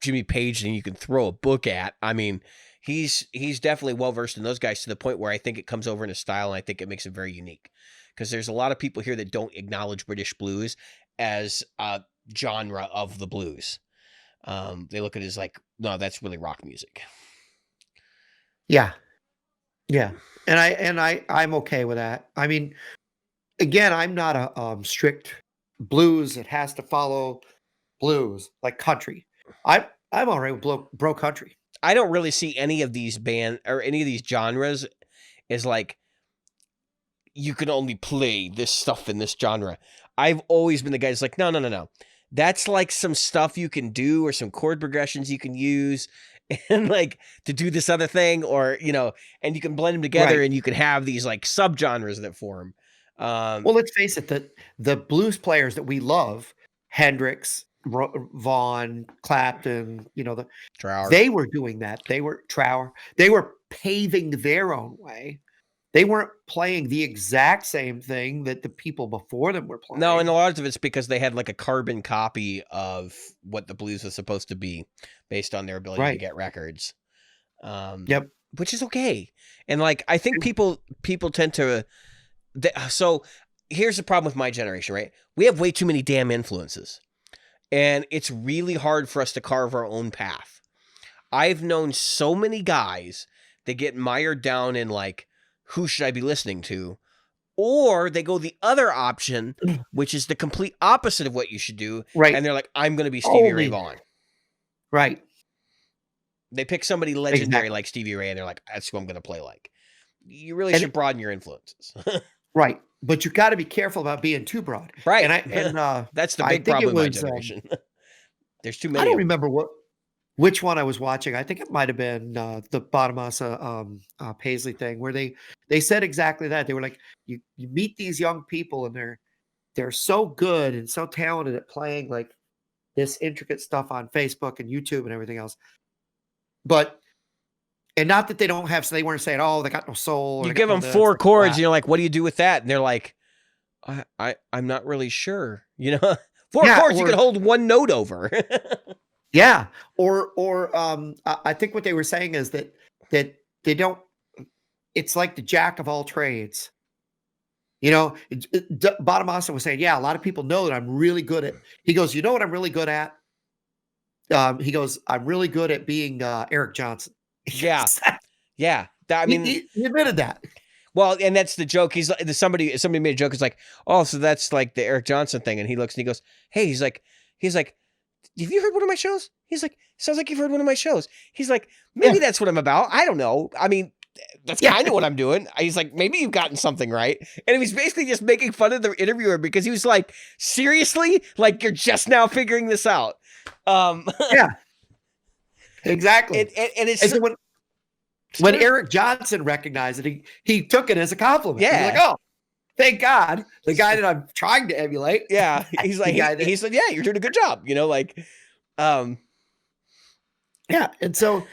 Jimmy Page than you can throw a book at. I mean, he's definitely well versed in those guys to the point where I think it comes over in his style, and I think it makes it very unique. Because there's a lot of people here that don't acknowledge British blues as a genre of the blues. They look at it as like, no, that's really rock music. Yeah. Yeah. And I'm okay with that. I mean, again, I'm not a strict blues. It has to follow blues like country. I'm all right with bro country. I don't really see any of these band or any of these genres as like you can only play this stuff in this genre. I've always been the guy that's like, no, no, no, no. That's like some stuff you can do or some chord progressions you can use and like to do this other thing or, you know, and you can blend them together Right. and you can have these like subgenres that form. Well, let's face it, the blues players that we love, Hendrix, Vaughn, Clapton, you know, Trower. they were doing that. They were Trower. They were paving their own way. They weren't playing the exact same thing that the people before them were No, and a playing. lot of it's because they had like a carbon copy of what the blues was supposed to be based on their ability to Right. get records. Yep. Which is okay. And like I think people tend to so here's the problem with my generation, right? We have way too many damn influences. And it's really hard for us to carve our own path. I've known so many guys that get mired down in like, who should I be listening to? Or they go the other option, which is the complete opposite of what you should do. Right. And they're like, I'm going to be Stevie Ray Only Vaughan. right. They pick somebody legendary Exactly. like Stevie Ray and they're like, that's who I'm going to play like. You really And should broaden your influences. right. But you got to be careful about being too broad. Right. And That's the I big think it problem in my was generation. There's too I many don't of them. remember which one I was watching. I think it might have been the Bonamassa Paisley thing where they said exactly that. They were like, you meet these young people and they're so good and so talented at playing like this intricate stuff on Facebook and YouTube and everything else. But and not that they don't have, so they weren't saying, oh, they got no soul. Or You they give got no them this, 4 or chords that. and you're like, what do you do with that? And they're like, I'm not really sure. You know, 4 Yeah, chords you or can hold one note over. yeah, or I think what they were saying is that they don't. It's like the jack of all trades. You know, Bonamassa was saying, yeah, a lot of people know that I'm really good at. He goes, you know what I'm really good at? He goes, I'm really good at being Eric Johnson. Yeah. Yeah. I mean, He admitted that. well, and that's the joke. He's like, somebody made a joke. It's like, oh, so that's like the Eric Johnson thing. And he looks and he goes, hey, he's like, have you heard one of my shows? He's like, sounds like you've heard one of my shows. He's like, maybe Yeah. that's what I'm about. I don't know. I mean, that's Yeah. kind of what I'm doing. He's like, maybe you've gotten something right. And he was basically just making fun of the interviewer because he was like, seriously? Like, you're just now figuring this out. Yeah, exactly. And it's And so when Eric Johnson recognized it, he took it as a compliment. Yeah. He's like, oh, thank God, the guy that I'm trying to emulate. yeah, he's like, he said, yeah, you're doing a good job. You know, like, Yeah. And so,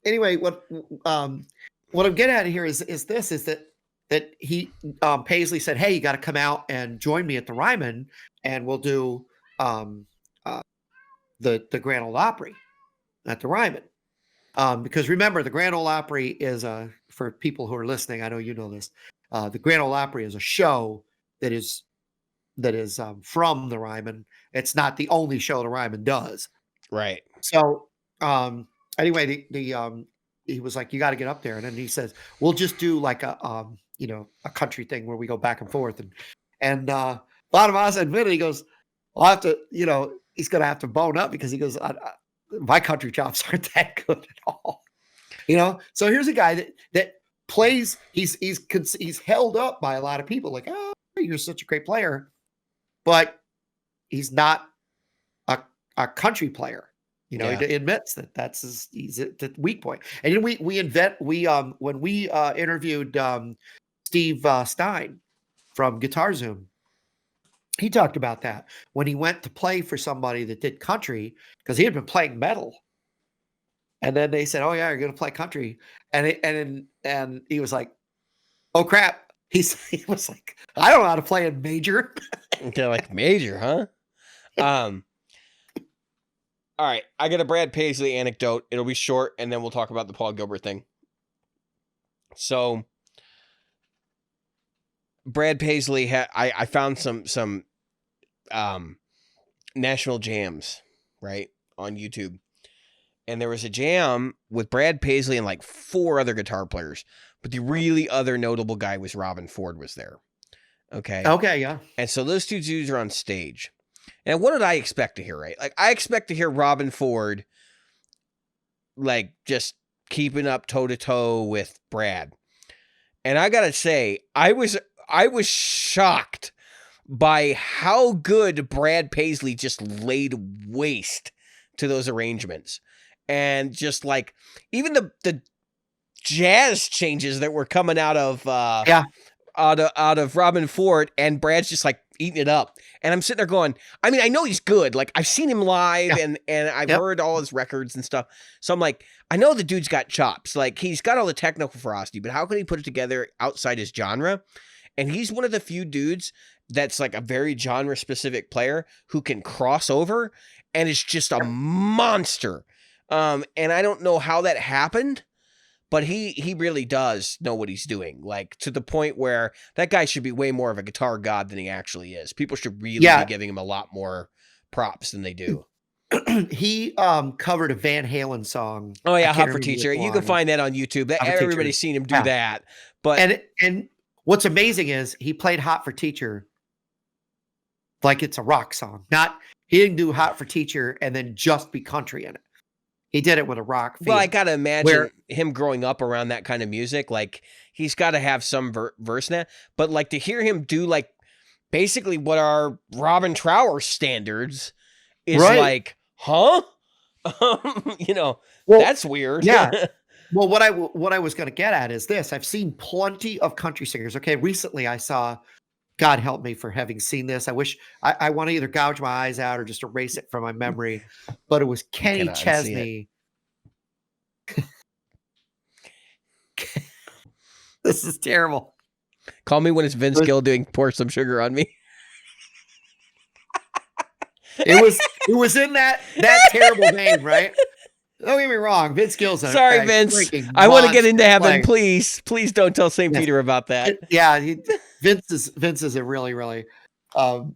anyway, what I'm getting at here is that he Paisley said, hey, you got to come out and join me at the Ryman, and we'll do the Grand Ole Opry at the Ryman. Because remember, the Grand Ole Opry is for people who are listening. I know you know this. The Grand Ole Opry is a show that is from the Ryman. It's not the only show the Ryman does. right. So anyway, he was like, you got to get up there, and then he says, we'll just do like a country thing where we go back and forth, and Bonamassa admitted, he goes, I'll have to, he's gonna have to bone up because he goes, my country chops aren't that good at all. So here's a guy that plays. He's held up by a lot of people like, oh, you're such a great player, but he's not a country player. He admits that he's at the weak point. And then when we interviewed Steve Stein from Guitar Zoom, he talked about that when he went to play for somebody that did country because he had been playing metal. And then they said, oh yeah, you're going to play country. And he was like, oh crap. He was like, I don't know how to play in major. They're like, major, huh? All right. I got a Brad Paisley anecdote. It'll be short and then we'll talk about the Paul Gilbert thing. So Brad Paisley I found some national jams, right, on YouTube. And there was a jam with Brad Paisley and like 4 other guitar players. But the really other notable guy was Robin Ford was there. Okay. Okay, yeah. And so those 2 dudes are on stage. And what did I expect to hear, right? Like, I expect to hear Robin Ford like just keeping up toe to toe with Brad. And I gotta say, I was shocked by how good Brad Paisley just laid waste to those arrangements. And just like even the jazz changes that were coming out of out of Robin Ford, and Brad's just like eating it up. And I'm sitting there going, I mean, I know he's good. Like I've seen him live and I've heard all his records and stuff. So I'm like, I know the dude's got chops. Like he's got all the technical ferocity, but how can he put it together outside his genre? And he's one of the few dudes that's like a very genre specific player who can cross over and is just a monster. And I don't know how that happened, but he really does know what he's doing, like to the point where that guy should be way more of a guitar god than he actually is. People should really be giving him a lot more props than they do. He covered a Van Halen song. Oh yeah, Hot for Teacher. You can find that on YouTube. Everybody's seen him do that. But and what's amazing is he played Hot for Teacher like it's a rock song. He didn't do Hot for Teacher and then just be country in it. He did it with a rock feel. Well, I gotta imagine him growing up around that kind of music. Like he's got to have some verse in it. But like to hear him do like basically what are Robin Trower standards is like, huh? That's weird. Yeah. Well, what I was going to get at is this. I've seen plenty of country singers. Okay, recently I saw, God help me for having seen this. I wish I want to either gouge my eyes out or just erase it from my memory. But it was Kenny Chesney. This is terrible. Call me when it's Vince Gill doing Pour Some Sugar on Me. It was in that terrible vein, right? Don't get me wrong, Vince Gill's sorry, Vince. I want to get into heaven, please. Please don't tell St. Peter about that. Vince is a really, really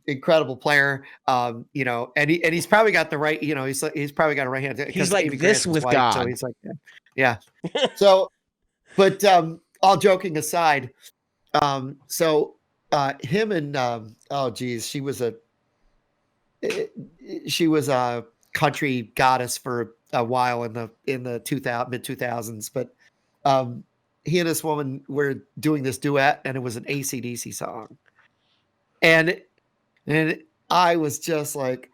incredible player. And he's probably got the right. He's probably got a right hand. He's like this with God. So he's like, yeah. So, but all joking aside, him and she was a country goddess for a while in the mid 2000s, but he and this woman were doing this duet, and it was an AC/DC song, and I was just like,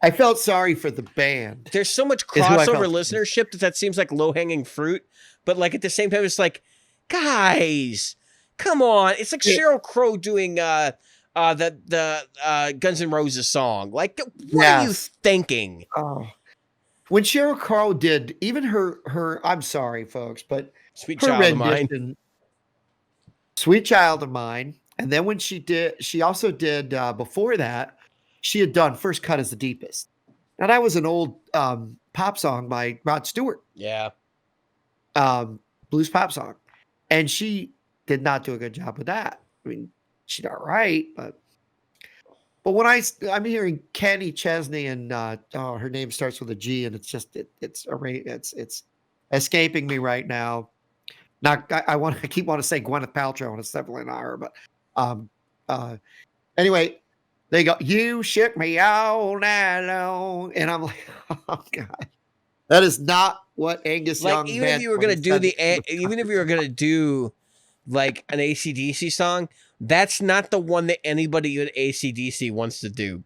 I felt sorry for the band. There's so much crossover listenership that seems like low hanging fruit, but like at the same time, it's like, guys, come on! It's like Sheryl Crow doing the Guns N' Roses song. Like, what are you thinking? Oh. When Sheryl Crow did even her, I'm sorry, folks, but Sweet Child of Mine, Sweet Child of Mine, and then when she also did before that, she had done First Cut is the Deepest. Now that was an old pop song by Rod Stewart. Yeah, blues pop song, and she did not do a good job with that. I mean, she did all right, but when I'm hearing Kenny Chesney and her name starts with a G, and it's just it's escaping me right now. Not I keep wanting to say Gwyneth Paltrow, and it's definitely not her. But anyway, they go, "You shook me all night long," and I'm like, oh God, that is not what Angus Young. Even if you were gonna do like an AC/DC song, that's not the one that anybody at AC/DC wants to do.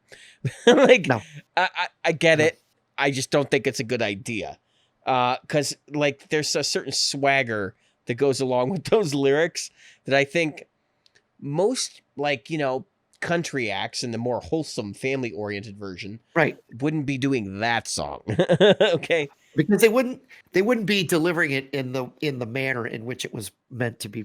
No. I get it. I just don't think it's a good idea. Because like there's a certain swagger that goes along with those lyrics that I think most country acts in the more wholesome family oriented version wouldn't be doing that song. Okay. Because they wouldn't be delivering it in the manner in which it was meant to be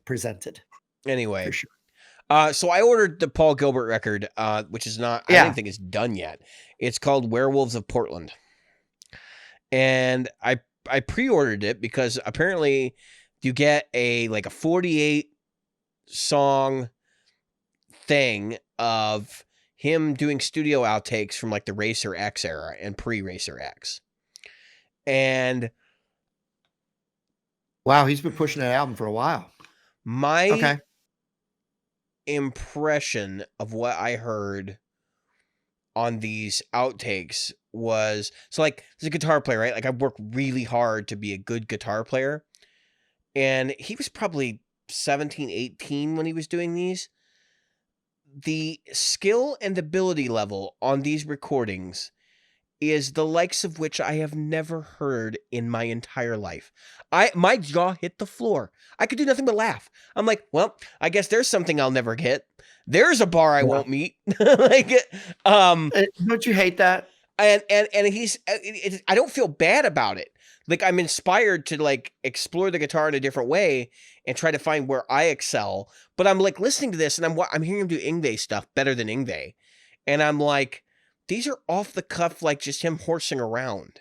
presented. Anyway, for sure. So I ordered the Paul Gilbert record, which is not. I don't think it's done yet. It's called Werewolves of Portland, and I pre-ordered it because apparently you get a 48 song thing of him doing studio outtakes from like the Racer X era and pre-Racer X. And wow, he's been pushing that album for a while. My impression of what I heard on these outtakes was, so like, as a guitar player, right? Like, I work really hard to be a good guitar player. And he was probably 17, 18 when he was doing these. The skill and ability level on these recordings is the likes of which I have never heard in my entire life. My jaw hit the floor. I could do nothing but laugh. I'm like, well, I guess there's something I'll never get. There's a bar I won't meet. Like, don't you hate that? And he's, I don't feel bad about it. Like, I'm inspired to like explore the guitar in a different way and try to find where I excel. But I'm like listening to this and I'm hearing him do Yngwie stuff better than Yngwie. And I'm like, these are off the cuff, like just him horsing around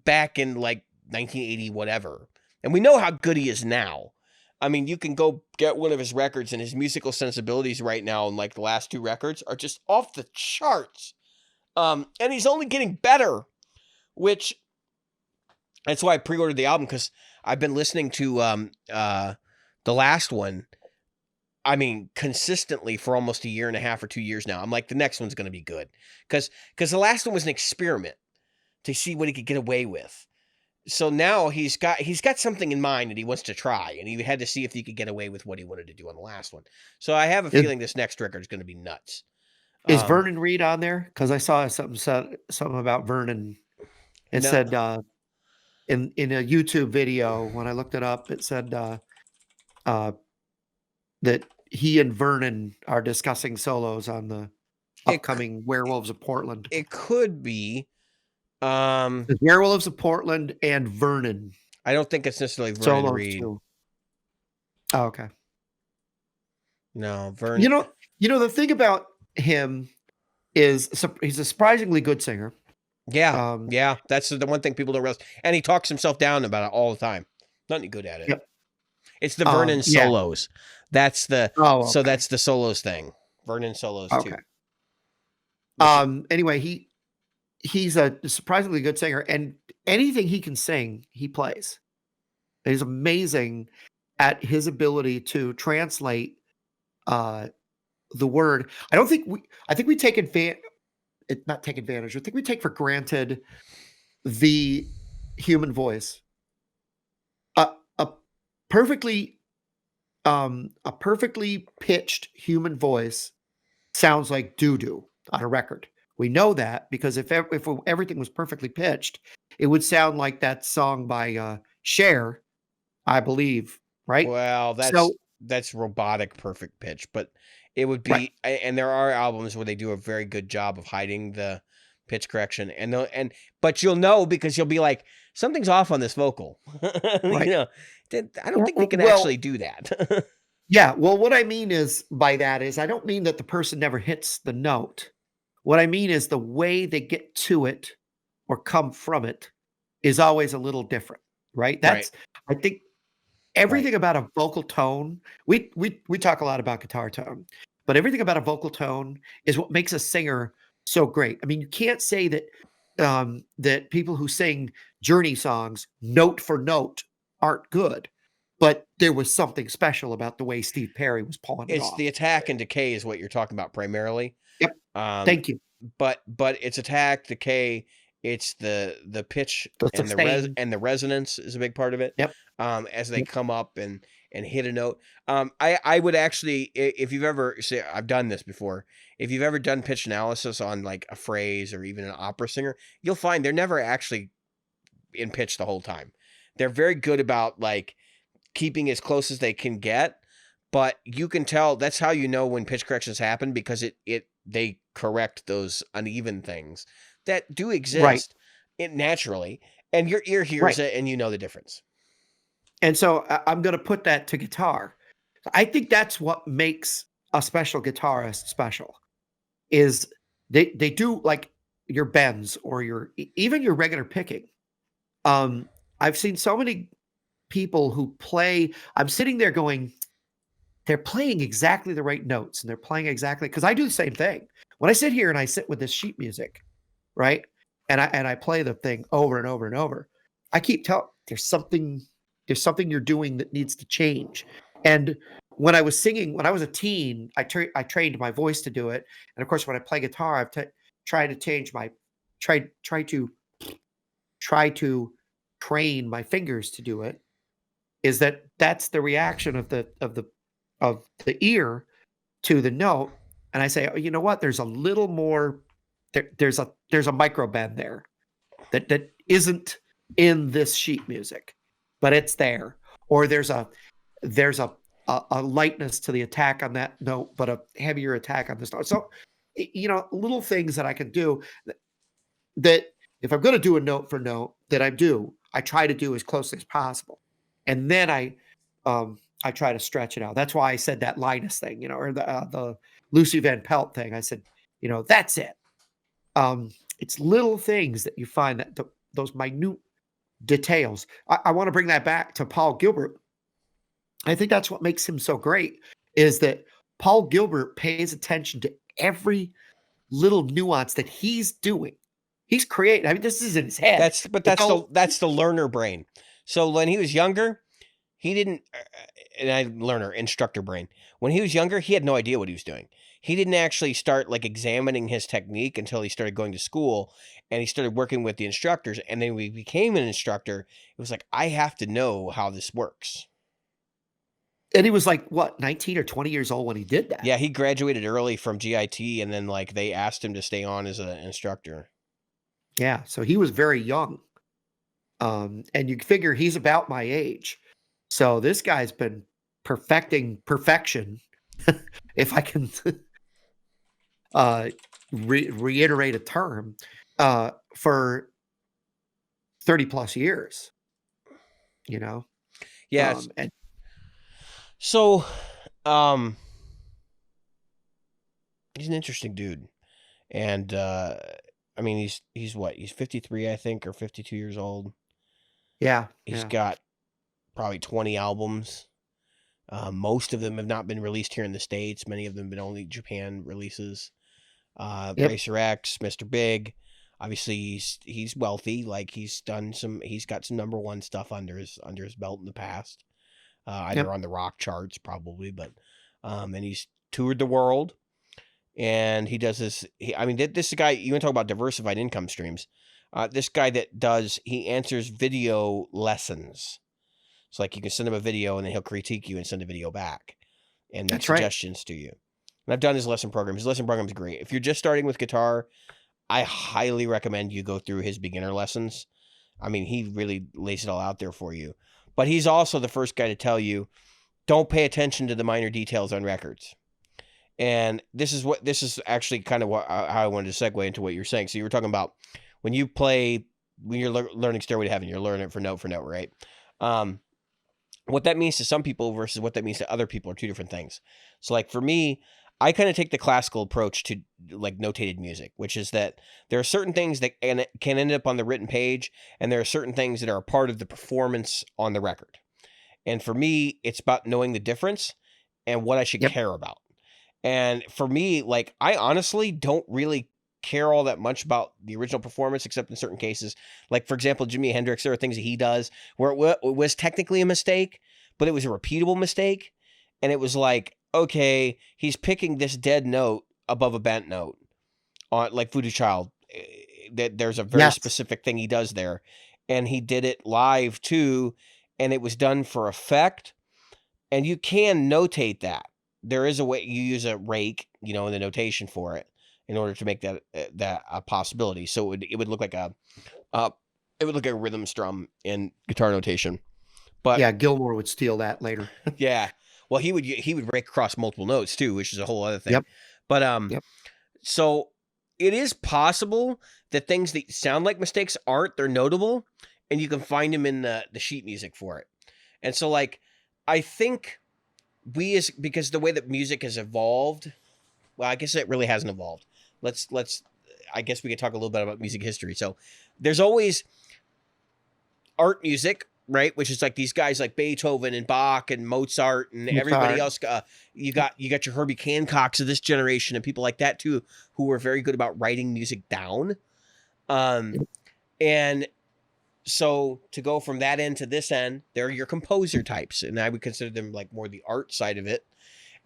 back in like 1980, whatever. And we know how good he is now. I mean, you can go get one of his records, and his musical sensibilities right now, in like the last 2 records, are just off the charts. And he's only getting better, which that's why I pre-ordered the album, because I've been listening to the last one, I mean, consistently for almost 1.5 or 2 years now. I'm like, the next one's going to be good, because the last one was an experiment to see what he could get away with. So now he's got something in mind that he wants to try, and he had to see if he could get away with what he wanted to do on the last one. So I have a feeling this next record is going to be nuts. Is Vernon Reid on there? Because I saw something about Vernon. It said in a YouTube video, when I looked it up, it said that he and Vernon are discussing solos on the upcoming Werewolves of Portland. It could be. The Werewolves of Portland and Vernon. I don't think it's necessarily Vernon Reid. Oh, okay. No, Vernon. You know the thing about him is he's a surprisingly good singer. Yeah, yeah, that's the one thing people don't realize. And he talks himself down about it all the time. Not any good at it. Yep. It's the Vernon solos. That's the so that's the solos thing. Vernon solos too. Anyway, he's a surprisingly good singer, and anything he can sing, he plays. He's amazing at his ability to translate the word. I think we take advantage. Not take advantage. I think we take for granted the human voice. A perfectly pitched human voice sounds like doo-doo on a record. We know that because if everything was perfectly pitched, it would sound like that song by Cher, I believe, right? Well, that's robotic perfect pitch, but it would be, right. And there are albums where they do a very good job of hiding the pitch correction, but you'll know because you'll be like, something's off on this vocal. Right. You know, I don't think they can actually do that. Yeah. Well, what I mean by that is I don't mean that the person never hits the note. What I mean is the way they get to it or come from it is always a little different, right? That's right. I think everything about a vocal tone, we talk a lot about guitar tone, but everything about a vocal tone is what makes a singer so great. I mean, you can't say that that people who sing Journey songs note for note aren't good, but there was something special about the way Steve Perry was pulling it off. It's the attack and decay is what you're talking about primarily. Yep. Thank you. But it's attack, decay. It's the pitch and the resonance is a big part of it. Yep. As they come up and hit a note. I would actually, if you've ever, I've done this before. If you've ever done pitch analysis on like a phrase or even an opera singer, you'll find they're never actually in pitch the whole time. They're very good about like keeping as close as they can get, but you can tell that's how you know when pitch corrections happen, because they correct those uneven things that do exist naturally, and your ear hears it and you know the difference. And so I'm going to put that to guitar. I think that's what makes a special guitarist special, is they do like your bends or even your regular picking. I've seen so many people who play, I'm sitting there going, they're playing exactly the right notes, and they're playing exactly, because I do the same thing. When I sit here and I sit with this sheet music, right? And I play the thing over and over and over, I keep telling, there's something you're doing that needs to change. And when I was singing, when I was a teen, I trained my voice to do it, and of course, when I play guitar, tried to change my try to try to train my fingers to do it. Is that's the reaction of the ear to the note, and I say, "Oh, you know what? There's a little more. There's a micro bend there that isn't in this sheet music, but it's there. Or there's a lightness to the attack on that note, but a heavier attack on this note." So, little things that I can do that if I'm going to do a note for note that I try to do as closely as possible, and then I try to stretch it out. That's why I said that Linus thing, or the Lucy Van Pelt thing. I said, that's it. It's little things that you find that those minute details. I want to bring that back to Paul Gilbert. I think that's what makes him so great is that Paul Gilbert pays attention to every little nuance that he's doing. He's creating. I mean, this is in his head. That's the learner brain. So when he was younger, he didn't, instructor brain. When he was younger, he had no idea what he was doing. He didn't actually start like examining his technique until he started going to school and he started working with the instructors. And then when he became an instructor, it was like, I have to know how this works. And he was like, what, 19 or 20 years old when he did that? Yeah, he graduated early from GIT and then like they asked him to stay on as an instructor. Yeah, so he was very young. And you figure he's about my age. So this guy's been perfecting perfection, if I can reiterate a term, for 30 plus years, Yeah. And so, he's an interesting dude. And, I mean, he's what? He's 53, I think, or 52 years old. Yeah. He's got probably 20 albums. Most of them have not been released here in the States. Many of them have been only Japan releases. Racer X, Mr. Big. Obviously, he's wealthy. Like he's got some number one stuff under his belt in the past. Either on the rock charts, probably, but and he's toured the world. And he does this. This guy. You want to talk about diversified income streams? This guy he answers video lessons. So like you can send him a video and then he'll critique you and send a video back and make suggestions to you. And I've done his lesson program. His lesson program is great. If you're just starting with guitar, I highly recommend you go through his beginner lessons. I mean, he really lays it all out there for you. But he's also the first guy to tell you, don't pay attention to the minor details on records. And this is actually kind of how I wanted to segue into what you're saying. So you were talking about when you're learning Stairway to Heaven, you're learning it for note, right? What that means to some people versus what that means to other people are two different things. So like for me, I kind of take the classical approach to like notated music, which is that there are certain things that can end up on the written page, and there are certain things that are a part of the performance on the record. And for me, it's about knowing the difference and what I should care about. And for me, like I honestly don't really care all that much about the original performance, except in certain cases. Like for example, Jimi Hendrix, there are things that he does where it was technically a mistake, but it was a repeatable mistake. And it was like, okay, he's picking this dead note above a bent note on like Voodoo Child. There's a very specific thing he does there. And he did it live too. And it was done for effect. And you can notate that. There is a way you use a rake, in the notation for it in order to make that a possibility. So it would look like a rhythm strum in guitar notation. But yeah, Gilmore would steal that later. Yeah. Well, he would rake across multiple notes too, which is a whole other thing. Yep. But so it is possible that things that sound like mistakes aren't. They're notable, and you can find them in the sheet music for it. And so, like, I think because the way that music has evolved, well, I guess it really hasn't evolved. I guess we could talk a little bit about music history. So there's always art music, right? Which is like these guys like Beethoven and Bach and Mozart and everybody else. You got your Herbie Hancocks of this generation and people like that too, who were very good about writing music down. And so to go from that end to this end, they're your composer types. And I would consider them like more the art side of it.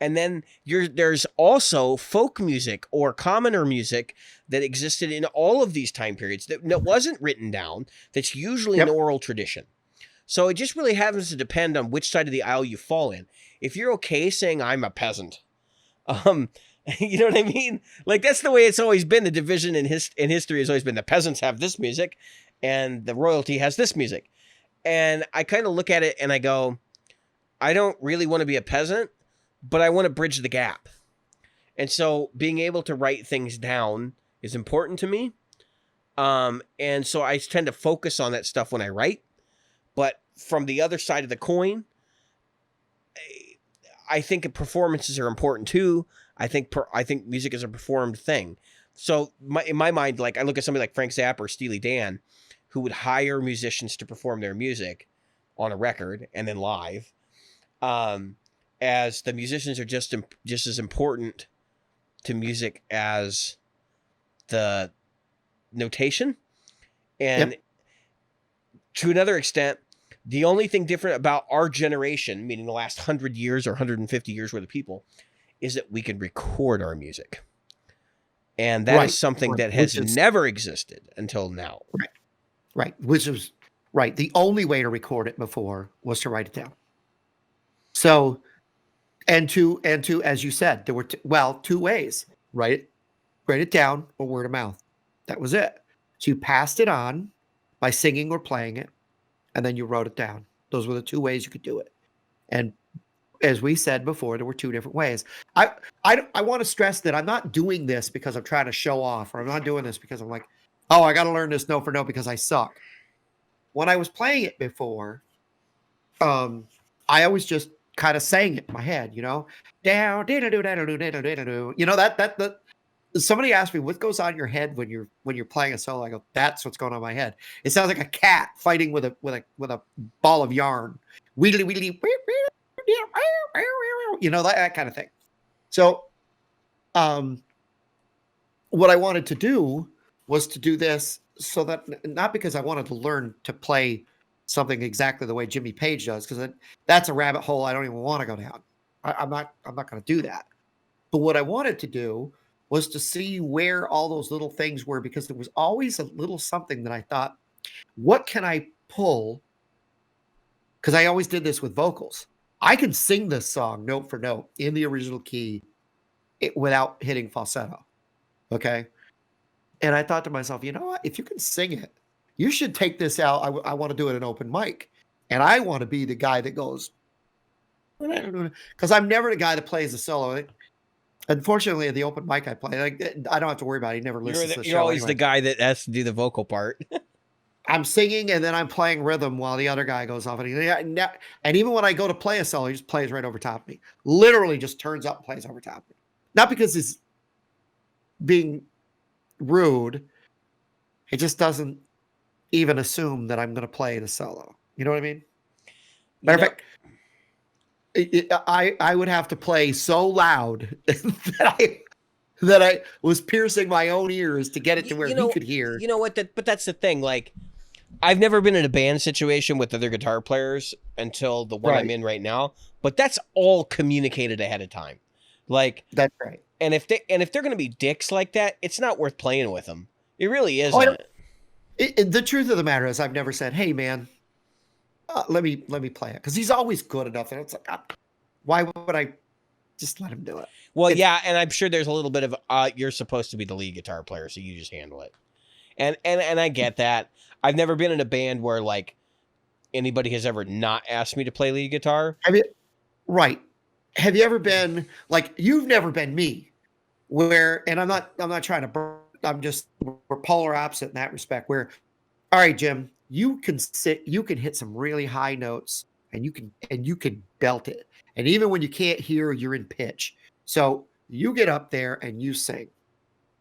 And then there's also folk music or commoner music that existed in all of these time periods that wasn't written down. That's usually an oral tradition. So it just really happens to depend on which side of the aisle you fall in. If you're okay saying I'm a peasant, you know what I mean? Like, that's the way it's always been. The division in history has always been the peasants have this music and the royalty has this music. And I kind of look at it and I go, I don't really want to be a peasant, but I want to bridge the gap. And so being able to write things down is important to me. And so I tend to focus on that stuff when I write. But from the other side of the coin, I think performances are important too. I think music is a performed thing. So in my mind, like, I look at somebody like Frank Zappa or Steely Dan, who would hire musicians to perform their music on a record and then live, as the musicians are just as important to music as the notation. And to another extent, the only thing different about our generation, meaning the last 100 years or 150 years worth of people, is that we can record our music. And that is something that has never existed until now. Right. Which is right. The only way to record it before was to write it down. So, and to, as you said, there were, two ways, write it down or word of mouth. That was it. So you passed it on by singing or playing it, and then you wrote it down. Those were the two ways you could do it. And as we said before, there were two different ways. I want to stress that I'm not doing this because I'm trying to show off, or I'm not doing this because I'm like, oh, I got to learn this note for note because I suck. When I was playing it before, I always just kind of sang it in my head, down, that somebody asked me what goes on in your head when you're playing a solo. I go, that's what's going on in my head. It sounds like a cat fighting with a ball of yarn. Wheedly, wheedly, that kind of thing. So, what I wanted to do was to do this so that, not because I wanted to learn to play something exactly the way Jimmy Page does, because that's a rabbit hole I don't even want to go down. I'm not going to do that. But what I wanted to do was to see where all those little things were, because there was always a little something that I thought, what can I pull? Because I always did this with vocals. I can sing this song note for note in the original key without hitting falsetto. Okay. And I thought to myself, you know what? If you can sing it, you should take this out. I want to do it in open mic. And I want to be the guy that goes, because I'm never the guy that plays a solo. Unfortunately, at the open mic I play, I don't have to worry about it. He never listens to the show. You're always the guy that has to do the vocal part. I'm singing and then I'm playing rhythm while the other guy goes off. And even when I go to play a solo, he just plays right over top of me. Literally just turns up and plays over top of me. Not because he's being rude. It just doesn't even assume that I'm going to play the solo. You know what I mean? Matter of fact, I would have to play so loud that I was piercing my own ears to get it to where he could hear. You know what? But that's the thing. Like, I've never been in a band situation with other guitar players until the one I'm in right now. But that's all communicated ahead of time. Like, that's right. And if they're going to be dicks like that, it's not worth playing with them. It really isn't. The truth of the matter is, I've never said, "Hey, man, let me play it," because he's always good enough, and it's like, why would I just let him do it? Well, and I'm sure there's a little bit of you're supposed to be the lead guitar player, so you just handle it. And I get that. I've never been in a band where like anybody has ever not asked me to play lead guitar. Right. Have you ever been like, you've never been me, where, and I'm not trying to we're polar opposite in that respect, where, all right, Jim, you can hit some really high notes and you can belt it. And even when you can't hear, you're in pitch. So you get up there and you sing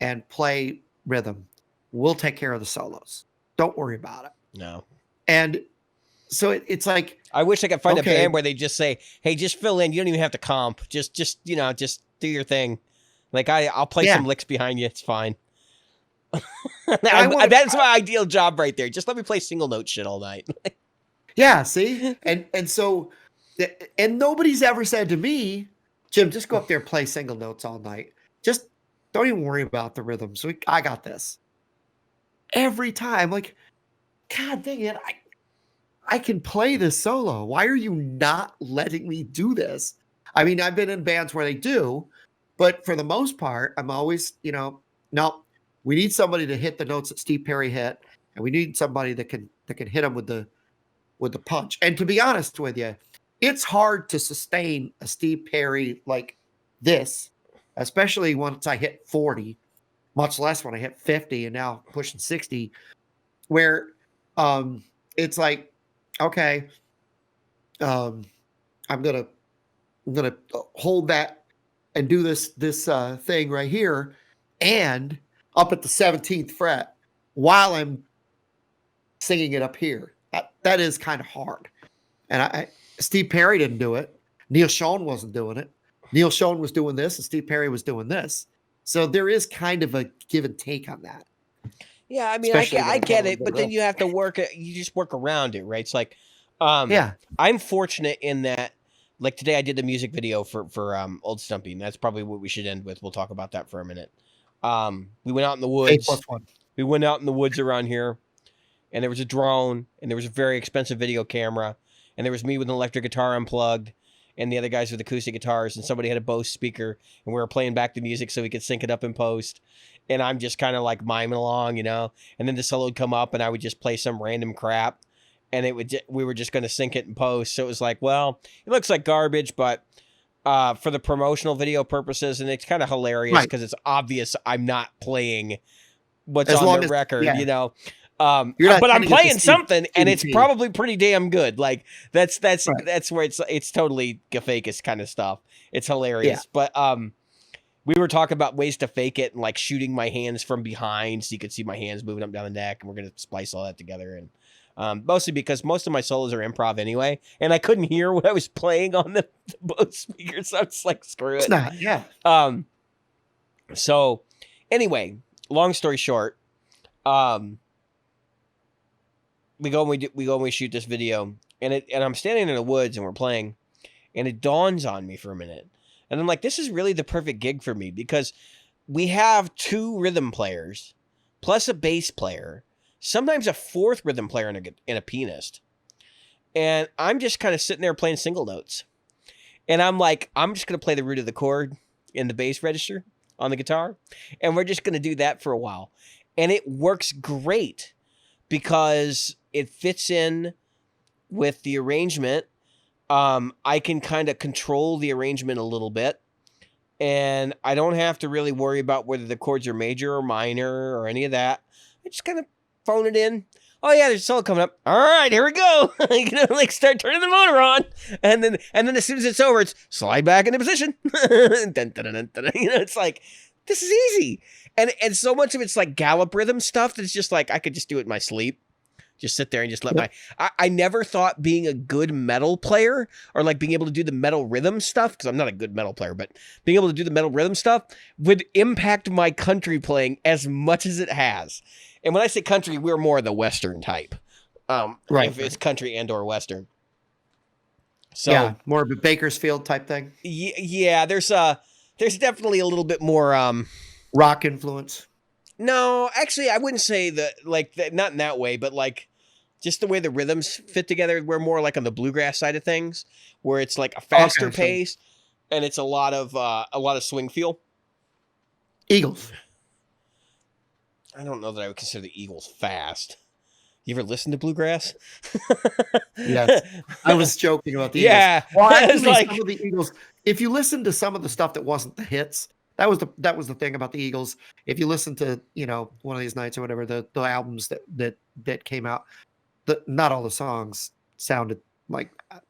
and play rhythm. We'll take care of the solos. Don't worry about it. No. And so it's like, I wish I could find a band where they just say, "Hey, just fill in. You don't even have to comp. Just just do your thing. Like I'll play some licks behind you. It's fine." That's my ideal job right there. Just let me play single note shit all night. Yeah, see? And so, and nobody's ever said to me, Jim, just go up there and play single notes all night. Just don't even worry about the rhythms. I got this. Every time, like, God dang it, I can play this solo. Why are you not letting me do this? I mean, I've been in bands where they do, but for the most part, I'm always, no, we need somebody to hit the notes that Steve Perry hit, and we need somebody that can hit them with the punch. And to be honest with you, it's hard to sustain a Steve Perry like this, especially once I hit 40, much less when I hit 50 and now pushing 60, where it's like, okay, I'm gonna hold that and do this thing right here, and up at the 17th fret while I'm singing it up here. That is kind of hard. And Steve Perry didn't do it. Neil Schon wasn't doing it. Neil Schon was doing this, and Steve Perry was doing this. So there is kind of a give and take on that. Yeah, I mean, I get it, but then you have to work it. You just work around it, right? It's like, yeah, I'm fortunate in that, like today, I did the music video for Old Stumpy, and that's probably what we should end with. We'll talk about that for a minute. We went out in the woods. 8+1. We went out in the woods around here, and there was a drone, and there was a very expensive video camera, and there was me with an electric guitar unplugged, and the other guys with acoustic guitars, and somebody had a Bose speaker, and we were playing back the music so we could sync it up in post. And I'm just kind of like miming along, and then the solo would come up, and I would just play some random crap, and we were just going to sync it in post. So it was like, well, it looks like garbage, but for the promotional video purposes, and it's kind of hilarious because it's obvious I'm not playing what's on the record, but I'm playing something, and it's probably pretty damn good. Like that's where it's totally Gafakis kind of stuff. It's hilarious, but we were talking about ways to fake it and like shooting my hands from behind so you could see my hands moving up and down the neck, and we're gonna splice all that together. And mostly because most of my solos are improv anyway, and I couldn't hear what I was playing on the Bose speakers, so I was like, screw it. It's not, yeah. So anyway, long story short, we go and we shoot this video, and I'm standing in the woods and we're playing, and it dawns on me for a minute. And I'm like, this is really the perfect gig for me because we have 2 rhythm players plus a bass player, sometimes a 4th rhythm player and a pianist. And I'm just kind of sitting there playing single notes. And I'm like, I'm just going to play the root of the chord in the bass register on the guitar. And we're just going to do that for a while. And it works great because it fits in with the arrangement. I can kind of control the arrangement a little bit, and I don't have to really worry about whether the chords are major or minor or any of that. I just kind of phone it in. Oh yeah, there's a solo coming up. All right, here we go. Like start turning the motor on, and then as soon as it's over, it's slide back into position. Dun, dun, dun, dun, dun. It's like this is easy, and so much of it's like gallop rhythm stuff that's just like I could just do it in my sleep. Just sit there and just let I never thought being a good metal player or like being able to do the metal rhythm stuff, because I'm not a good metal player, but being able to do the metal rhythm stuff would impact my country playing as much as it has. And when I say country, we're more the Western type. If it's country and or Western. So yeah, more of a Bakersfield type thing. Yeah, there's definitely a little bit more rock influence. No, actually, I wouldn't say that not in that way, but like just the way the rhythms fit together. We're more like on the bluegrass side of things, where it's like a faster pace, and it's a lot of swing feel. Eagles. I don't know that I would consider the Eagles fast. You ever listen to bluegrass? Yes, I was joking about the Eagles. Yeah, well, actually, some of the Eagles. If you listen to some of the stuff that wasn't the hits, that was the thing about the Eagles. If you listen to One of These Nights or whatever, the albums that came out, not all the songs sounded like that.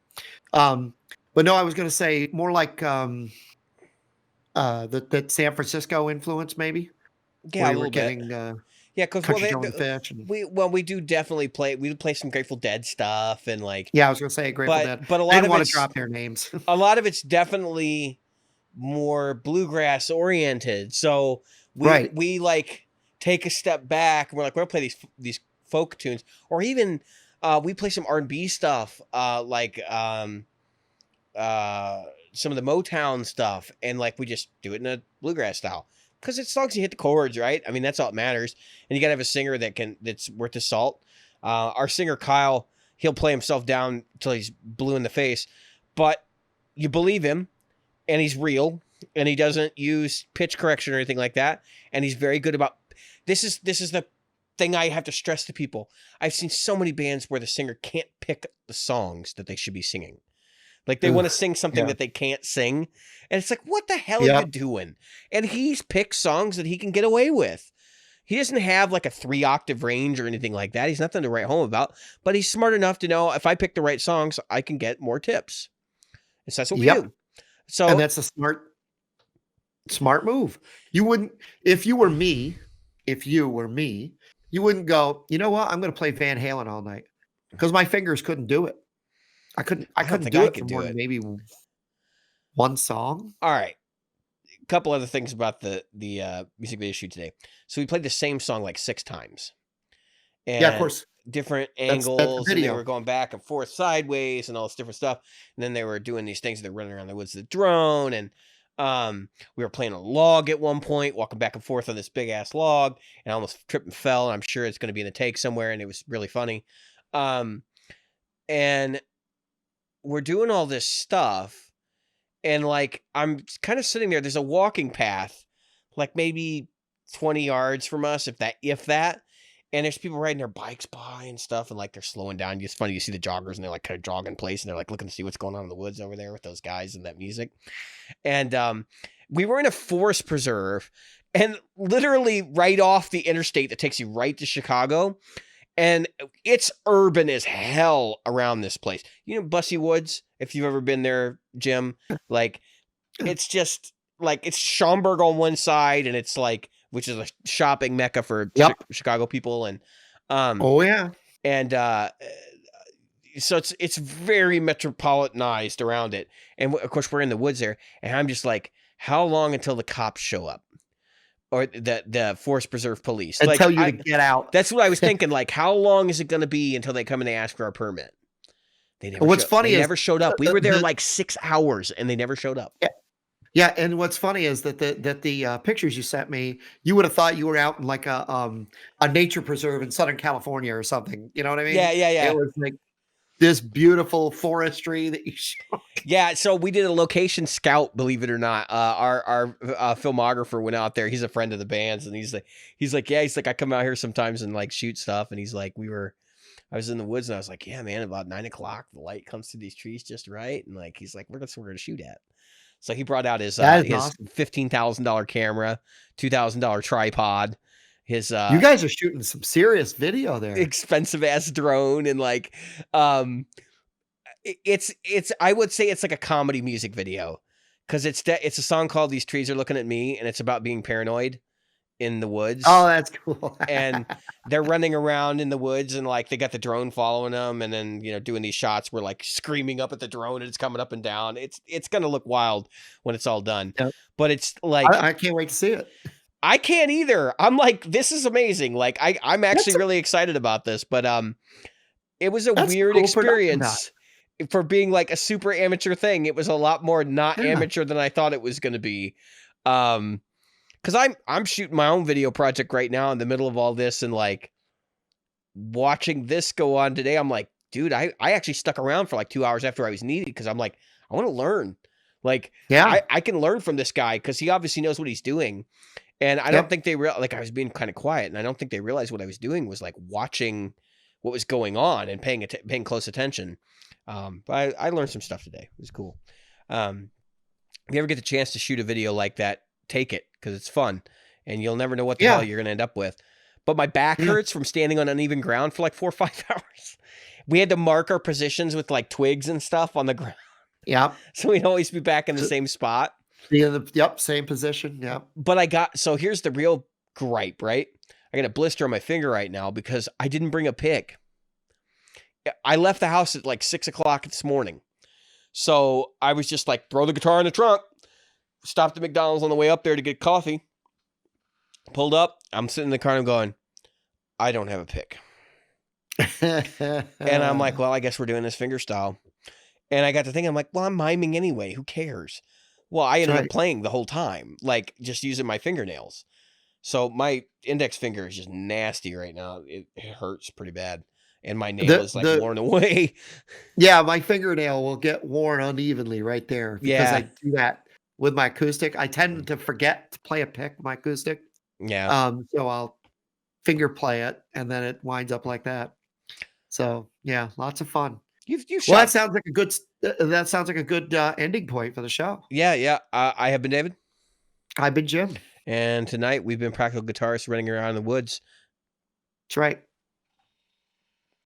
But no, I was going to say more like that San Francisco influence, maybe. Yeah, a little bit. Yeah, because we do definitely play. We play some Grateful Dead stuff and like. Yeah, I was going to say Grateful Dead, but a lot I didn't of want to drop their names. A lot of it's definitely more bluegrass oriented. So we like take a step back and we're like, we're gonna play these folk tunes, or even we play some R&B stuff, like some of the Motown stuff, and like we just do it in a bluegrass style because it's songs you hit the chords, right? I mean, that's all that matters. And you got to have a singer that's worth the salt. Our singer Kyle, he'll play himself down till he's blue in the face, but you believe him, and he's real, and he doesn't use pitch correction or anything like that. And he's very good about this. Is the thing I have to stress to people. I've seen so many bands where the singer can't pick the songs that they should be singing. Like they want to sing something that they can't sing. And it's like, what the hell are you doing? And he's picked songs that he can get away with. He doesn't have like a 3-octave range or anything like that. He's nothing to write home about, but he's smart enough to know if I pick the right songs, I can get more tips. And so that's what we do. So, and that's a smart move. You wouldn't, if you were me, you wouldn't go, you know what? I'm going to play Van Halen all night because my fingers couldn't do it. I couldn't do it for more than maybe one song. All right. A couple other things about the music video shoot today. So we played the same song like 6 times. And yeah, of course. Different angles, and they were going back and forth sideways and all this different stuff. And then they were doing these things. They're running around the woods with the drone. And we were playing a log at one point, walking back and forth on this big ass log, and I almost tripped and fell. And I'm sure it's going to be in the take somewhere. And it was really funny. And we're doing all this stuff, and like I'm kind of sitting there. There's a walking path, like maybe 20 yards from us, if that. And there's people riding their bikes by and stuff, and like they're slowing down. It's funny, you see the joggers, and they're like kind of jog in place, and they're like looking to see what's going on in the woods over there with those guys and that music. And we were in a forest preserve, and literally right off the interstate that takes you right to Chicago. And it's urban as hell around this place. You know, Bussy Woods, if you've ever been there, Jim, like it's just like it's Schaumburg on one side, and it's like, which is a shopping mecca for Chicago people. And, and, so it's very metropolitanized around it. And of course we're in the woods there, and I'm just like, how long until the cops show up? Or the Forest Preserve police. And tell you to get out. That's what I was thinking. Like, how long is it going to be until they come and they ask for our permit? They never. What's funny is never showed up. We were there like 6 hours, and they never showed up. Yeah, and what's funny is that the pictures you sent me, you would have thought you were out in like a nature preserve in Southern California or something. You know what I mean? Yeah. It was like this beautiful forestry that you showed. Yeah, so we did a location scout, believe it or not. Our filmographer went out there. He's a friend of the band's, and he's like, I come out here sometimes and like shoot stuff. And he's like, I was in the woods, and I was like, yeah, man, about 9 o'clock, the light comes through these trees just right. And like, he's like, that's where we're gonna shoot at. So he brought out his awesome. $15,000 camera, $2,000 tripod. You guys are shooting some serious video there. Expensive ass drone, and like, it's I would say it's like a comedy music video, because it's a song called "These Trees Are Looking at Me," and it's about being paranoid in the woods. Oh, that's cool. And they're running around in the woods, and like they got the drone following them, and then doing these shots where like screaming up at the drone and it's coming up and down. It's gonna look wild when it's all done. Yep. But it's like I can't wait to see it. I can't either. I'm like, this is amazing. Like I'm actually really excited about this, but it was a weird experience for being like a super amateur thing. It was a lot more not amateur than I thought it was going to be. Cause I'm shooting my own video project right now in the middle of all this, and like watching this go on today, I'm like, dude, I actually stuck around for like 2 hours after I was needed. Cause I'm like, I want to learn. Like, I can learn from this guy, cause he obviously knows what he's doing. And I don't think they like I was being kind of quiet, and I don't think they realized what I was doing was like watching what was going on and paying close attention. But I learned some stuff today. It was cool. If you ever get the chance to shoot a video like that, take it, because it's fun, and you'll never know what the hell you're going to end up with. But my back hurts from standing on uneven ground for like 4 or 5 hours. We had to mark our positions with like twigs and stuff on the ground. Yeah. So we'd always be back in the same spot. Same position. Yeah. But so here's the real gripe, right? I got a blister on my finger right now because I didn't bring a pick. I left the house at like 6 o'clock this morning. So I was just like, throw the guitar in the trunk, stopped at McDonald's on the way up there to get coffee, pulled up. I'm sitting in the car and I'm going, I don't have a pick. And I'm like, well, I guess we're doing this finger style. And I got to thinking, I'm like, well, I'm miming anyway. Who cares? Well, I That's ended up right. playing the whole time, like just using my fingernails. So my index finger is just nasty right now. It hurts pretty bad. And my nail The is like the worn away. Yeah, my fingernail will get worn unevenly right there because I Yeah. do that with my acoustic. I tend to forget to play a pick with my acoustic. Yeah. So I'll finger play it and then it winds up like that. So, yeah, lots of fun. You've Well, shot. that sounds like a good, ending point for the show. Yeah. Yeah. I have been David. I've been Jim. And tonight we've been practical guitarists running around in the woods. That's right.